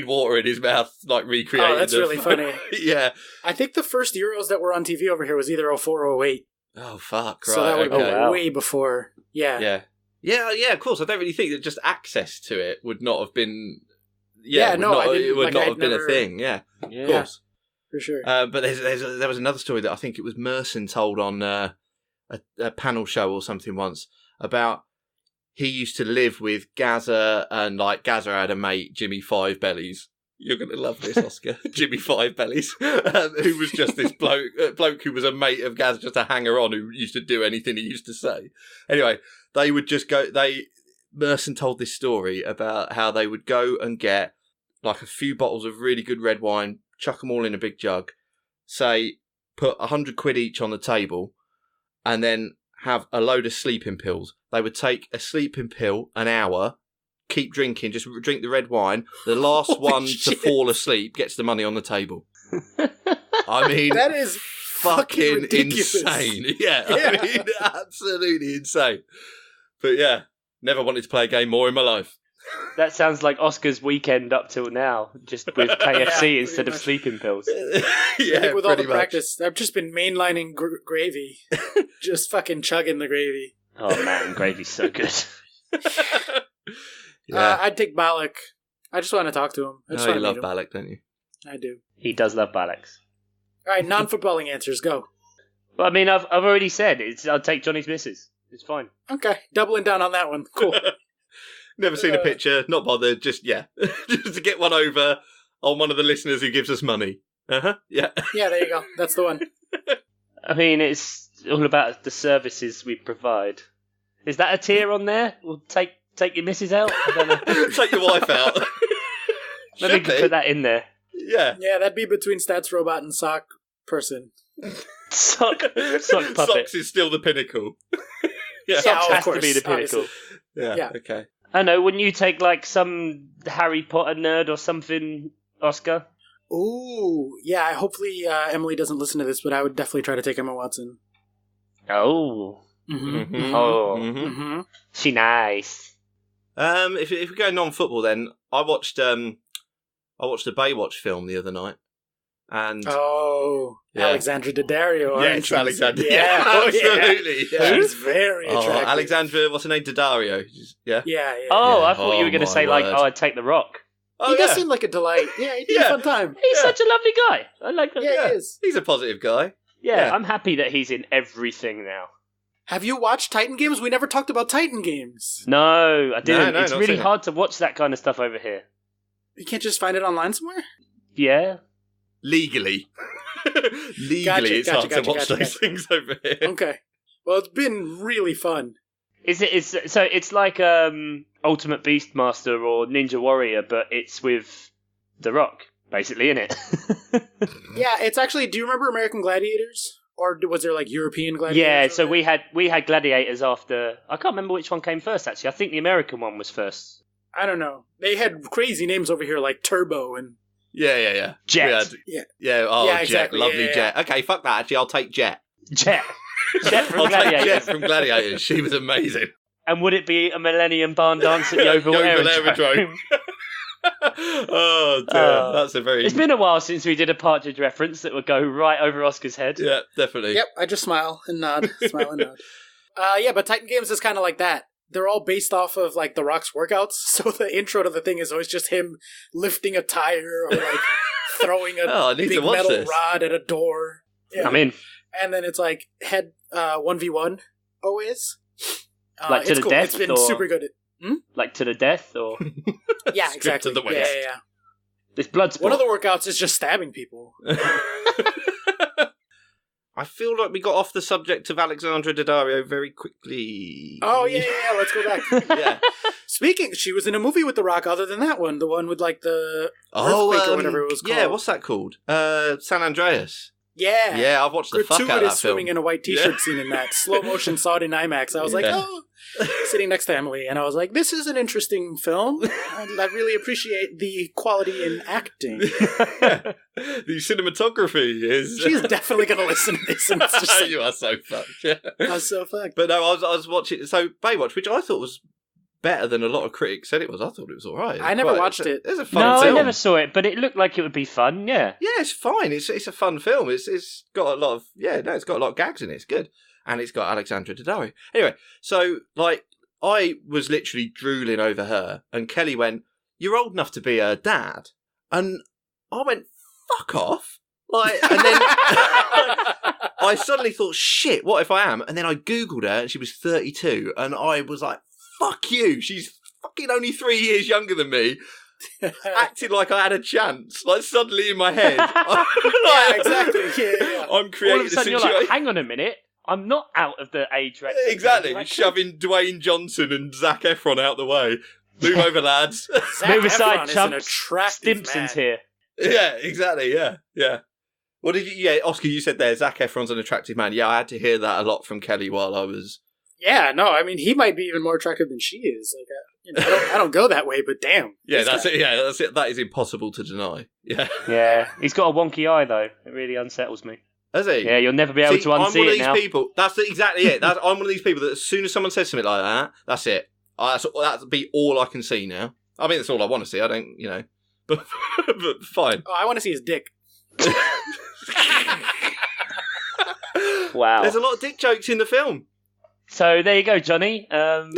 water in his mouth, like recreating. Oh, that's really funny. Yeah. I think the first Euros that were on TV over here was either 04 or 08. Oh fuck! Right. So that would okay. be way before. Yeah. Yeah. Of course, I don't really think that just access to it would not have been. It would not have been a thing. Yeah, of course. For sure. But there was another story that I think it was Merson told on a panel show or something once about he used to live with Gaza and like Gaza had a mate, Jimmy Five Bellies. You're going to love this, Oscar. Jimmy Five Bellies, who was just this bloke who was a mate of Gaza, just a hanger-on who used to do anything he used to say. Anyway, they would just go... Merson told this story about how they would go and get like a few bottles of really good red wine, chuck them all in a big jug, say, put 100 quid each on the table, and then have a load of sleeping pills. They would take a sleeping pill an hour, keep drinking, just drink the red wine. The last one to fall asleep gets the money on the table. I mean, that is fucking ridiculous. insane. Yeah, I mean, absolutely insane. But yeah, never wanted to play a game more in my life. That sounds like Oscar's weekend up till now, just with KFC instead of sleeping pills. I think with all the practice, I've just been mainlining gravy. Just fucking chugging the gravy. Oh man, gravy's so good. I'd take Balak. I just want to talk to him. You love Balak, don't you? I do. He does love Balaks. All right, non-footballing answers, go. Well, I mean, I've already said I'll take Johnny's missus. It's fine. Okay, doubling down on that one. Cool. Never seen a picture, not bothered, just to get one over on one of the listeners who gives us money. Yeah. Yeah, there you go. That's the one. I mean, it's all about the services we provide. Is that a tier on there? We'll take your missus out? I don't know. Take your wife out. Let me put that in there. Yeah. Yeah, that'd be between Stats Robot and Sock Person. Sock puppet. Socks is still the pinnacle. Socks has to be the pinnacle. Yeah, okay. I know, wouldn't you take like some Harry Potter nerd or something, Oscar? Ooh, yeah, hopefully Emily doesn't listen to this, but I would definitely try to take Emma Watson. Oh. Mm-hmm. Mm-hmm. Oh. Mm-hmm. She nice. If we go non-football then, I watched a Baywatch film the other night. And Alexandra Daddario. Yes, Alexandra. Yeah, absolutely. Yeah. She's very attractive. Alexandra, what's her name? Daddario. Yeah. Oh, I thought you were going to say I'd take The Rock. He does seem like a delight. Yeah, he'd be a fun time. He's such a lovely guy. I like that. Yeah, he is. He's a positive guy. Yeah, I'm happy that he's in everything now. Have you watched Titan Games? We never talked about Titan Games. No, I didn't. No, it's really hard to watch that kind of stuff over here. You can't just find it online somewhere? Yeah. Legally. It's hard to watch those things over here. Okay. Well, it's been really fun. It's like Ultimate Beastmaster or Ninja Warrior, but it's with The Rock, basically, isn't it? Yeah, it's actually... Do you remember American Gladiators? Or was there like European Gladiators? Yeah, so we had Gladiators after... I can't remember which one came first, actually. I think the American one was first. I don't know. They had crazy names over here like Turbo and... Yeah. Jet. Yeah, Jet. Exactly. Lovely Jet. Okay, fuck that. Actually, I'll take Jet. Jet from I'll Gladiators. take Jet from Gladiators. She was amazing. And would it be a Millennium Barn dance at Yeovil Aerodrome? Oh dear, that's a very... It's been a while since we did a Partridge reference that would go right over Oscar's head. Yeah, definitely. Yep, I just smile and nod. Yeah, but Titan Games is kind of like that. They're all based off of like The Rock's workouts, so the intro to the thing is always just him lifting a tire or like throwing a big metal rod at a door. Yeah. I'm in. And then it's like head 1v1 always. Like to the death? It's been super good. Like to the death, or yeah, exactly. To the waist. Yeah. This blood sport. One of the workouts is just stabbing people. I feel like we got off the subject of Alexandra Daddario very quickly. Oh, yeah, let's go back. Yeah. Speaking, she was in a movie with The Rock other than that one. The one with, like, the earthquake or whatever it was called. Yeah, what's that called? San Andreas. Yeah. Yeah, I've watched the fuck out of that Gratuitous film. swimming in a white t-shirt scene in that. Slow motion, saw it in IMAX. I was like, oh, sitting next to Emily, and I was like, this is an interesting film. I really appreciate the quality in acting. The cinematography is... She's definitely going to listen to this. And it's just like, You are so fucked. Yeah. I was so fucked. But no, I was watching... So, Baywatch, which I thought was better than a lot of critics said it was. I thought it was all right. I never watched it. It's a fun No, film. I never saw it, but it looked like it would be fun. Yeah. Yeah, it's fine. It's a fun film. It's got a lot of it's got a lot of gags in it. It's good, and it's got Alexandra Daddario. Anyway, so like I was literally drooling over her, and Kelly went, "You're old enough to be her dad," and I went, "Fuck off!" Like, and then I suddenly thought, "Shit, what if I am?" And then I googled her, and she was 32, and I was like, "Fuck you!" She's fucking only 3 years younger than me. Acting like I had a chance, like suddenly in my head. Yeah, exactly. Yeah. I'm creating All of a sudden, a you're situation. like, hang on a minute. I'm not out of the age range. Exactly, Like, shoving Dwayne Johnson and Zac Efron out the way. Move over, lads. Zac Move Efron aside, is an chumps. attractive Stimpson's man. here. Yeah, exactly. Yeah. What did you? Yeah, Oscar, you said there. Zac Efron's an attractive man. Yeah, I had to hear that a lot from Kelly while I was. Yeah, no, I mean, he might be even more attractive than she is. Like, I don't go that way, but damn. Yeah, that's it. Yeah, that's it. That is impossible to deny. Yeah. Yeah, he's got a wonky eye though. It really unsettles me. Has he? Yeah, you'll never be able to I'm unsee one of it these now. people. That's exactly it. I'm one of these people that as soon as someone says something like that, that's it. That'd be all I can see now. I mean, that's all I want to see. I don't, but fine. Oh, I want to see his dick. Wow. There's a lot of dick jokes in the film. So there you go, Johnny. I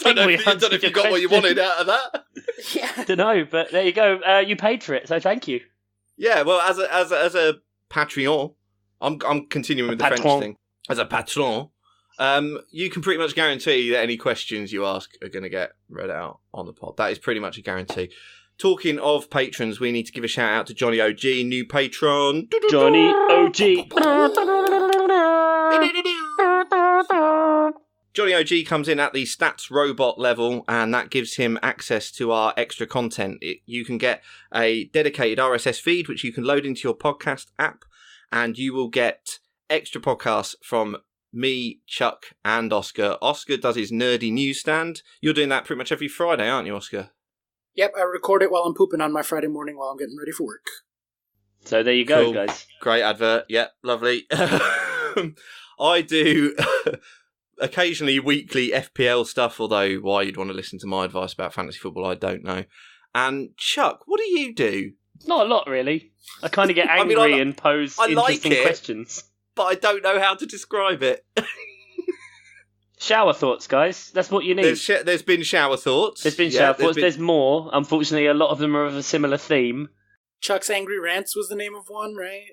don't know if you got what you wanted out of that. Yeah. I don't know, but there you go. You paid for it, so thank you. Yeah, well, as a Patreon, I'm continuing with the French patron. thing. As a patron, you can pretty much guarantee that any questions you ask are going to get read out on the pod. That is pretty much a guarantee. Talking of patrons, we need to give a shout out to Johnny OG, new patron. Johnny OG. Johnny OG comes in at the stats robot level, and that gives him access to our extra content. You can get a dedicated RSS feed, which you can load into your podcast app, and you will get extra podcasts from me, Chuck, and Oscar. Oscar does his nerdy newsstand. You're doing that pretty much every Friday, aren't you, Oscar? Yep, I record it while I'm pooping on my Friday morning while I'm getting ready for work. So there you go, Cool. guys. Great advert. Yeah, lovely. I do occasionally weekly FPL stuff, although why you'd want to listen to my advice about fantasy football, I don't know. And Chuck, what do you do? Not a lot, really. I kind of get I mean, angry and pose I like interesting it. questions. But I don't know how to describe it. Shower thoughts, guys. That's what you need. There's been shower thoughts. There's been Yeah, shower thoughts. There's more. Unfortunately, a lot of them are of a similar theme. Chuck's Angry Rants was the name of one, right?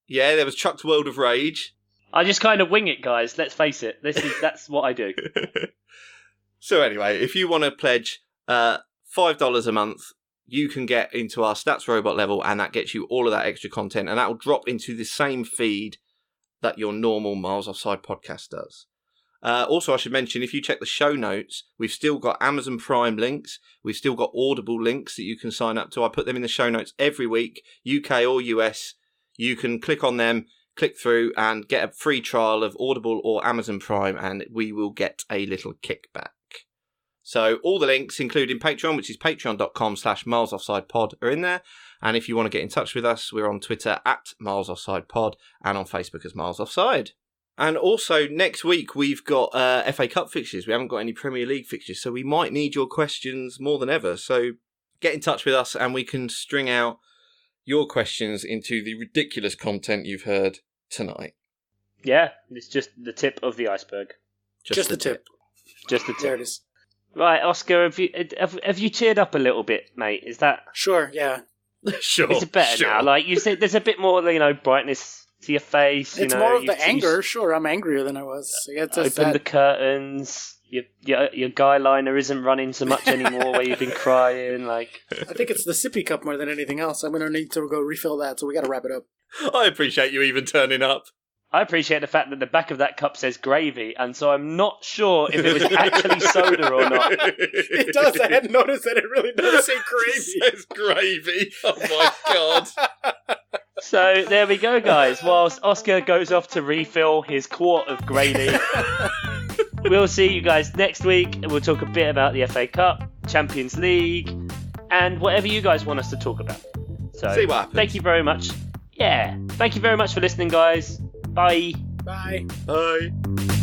Yeah, there was Chuck's World of Rage. I just kind of wing it, guys. Let's face it. That's what I do. So anyway, if you want to pledge $5 a month, you can get into our Stats Robot level, and that gets you all of that extra content, and that will drop into the same feed that your normal Miles Offside podcast does. Also, I should mention, if you check the show notes, we've still got Amazon Prime links. We've still got Audible links that you can sign up to. I put them in the show notes every week, UK or US. You can click on them, click through, and get a free trial of Audible or Amazon Prime, and we will get a little kickback. So all the links, including Patreon, which is patreon.com/milesoffsidepod, are in there. And if you want to get in touch with us, we're on Twitter at milesoffsidepod and on Facebook as Miles Offside. And also, next week, we've got FA Cup fixtures. We haven't got any Premier League fixtures, so we might need your questions more than ever. So get in touch with us, and we can string out your questions into the ridiculous content you've heard tonight. Yeah, it's just the tip of the iceberg. Just the tip. Just the tip. There it is. Right, Oscar, have you cheered up a little bit, mate? Is that... Sure, yeah. Sure. Is it better now? Like, you said, there's a bit more, brightness to your face. It's more of the anger. Sure, I'm angrier than I was. Open the curtains. Your guy liner isn't running so much anymore where you've been crying. Like, I think it's the sippy cup more than anything else. I'm going to need to go refill that, so we got to wrap it up. I appreciate you even turning up. I appreciate the fact that the back of that cup says gravy, and so I'm not sure if it was actually soda or not. It does. I hadn't noticed that it really does say gravy. It says gravy. Oh my god. So there we go, guys. Whilst Oscar goes off to refill his quart of Grey, we'll see you guys next week, and we'll talk a bit about the FA Cup, Champions League, and whatever you guys want us to talk about. So See what happens. thank you very much. Yeah, thank you very much for listening, guys. Bye. Bye. Bye.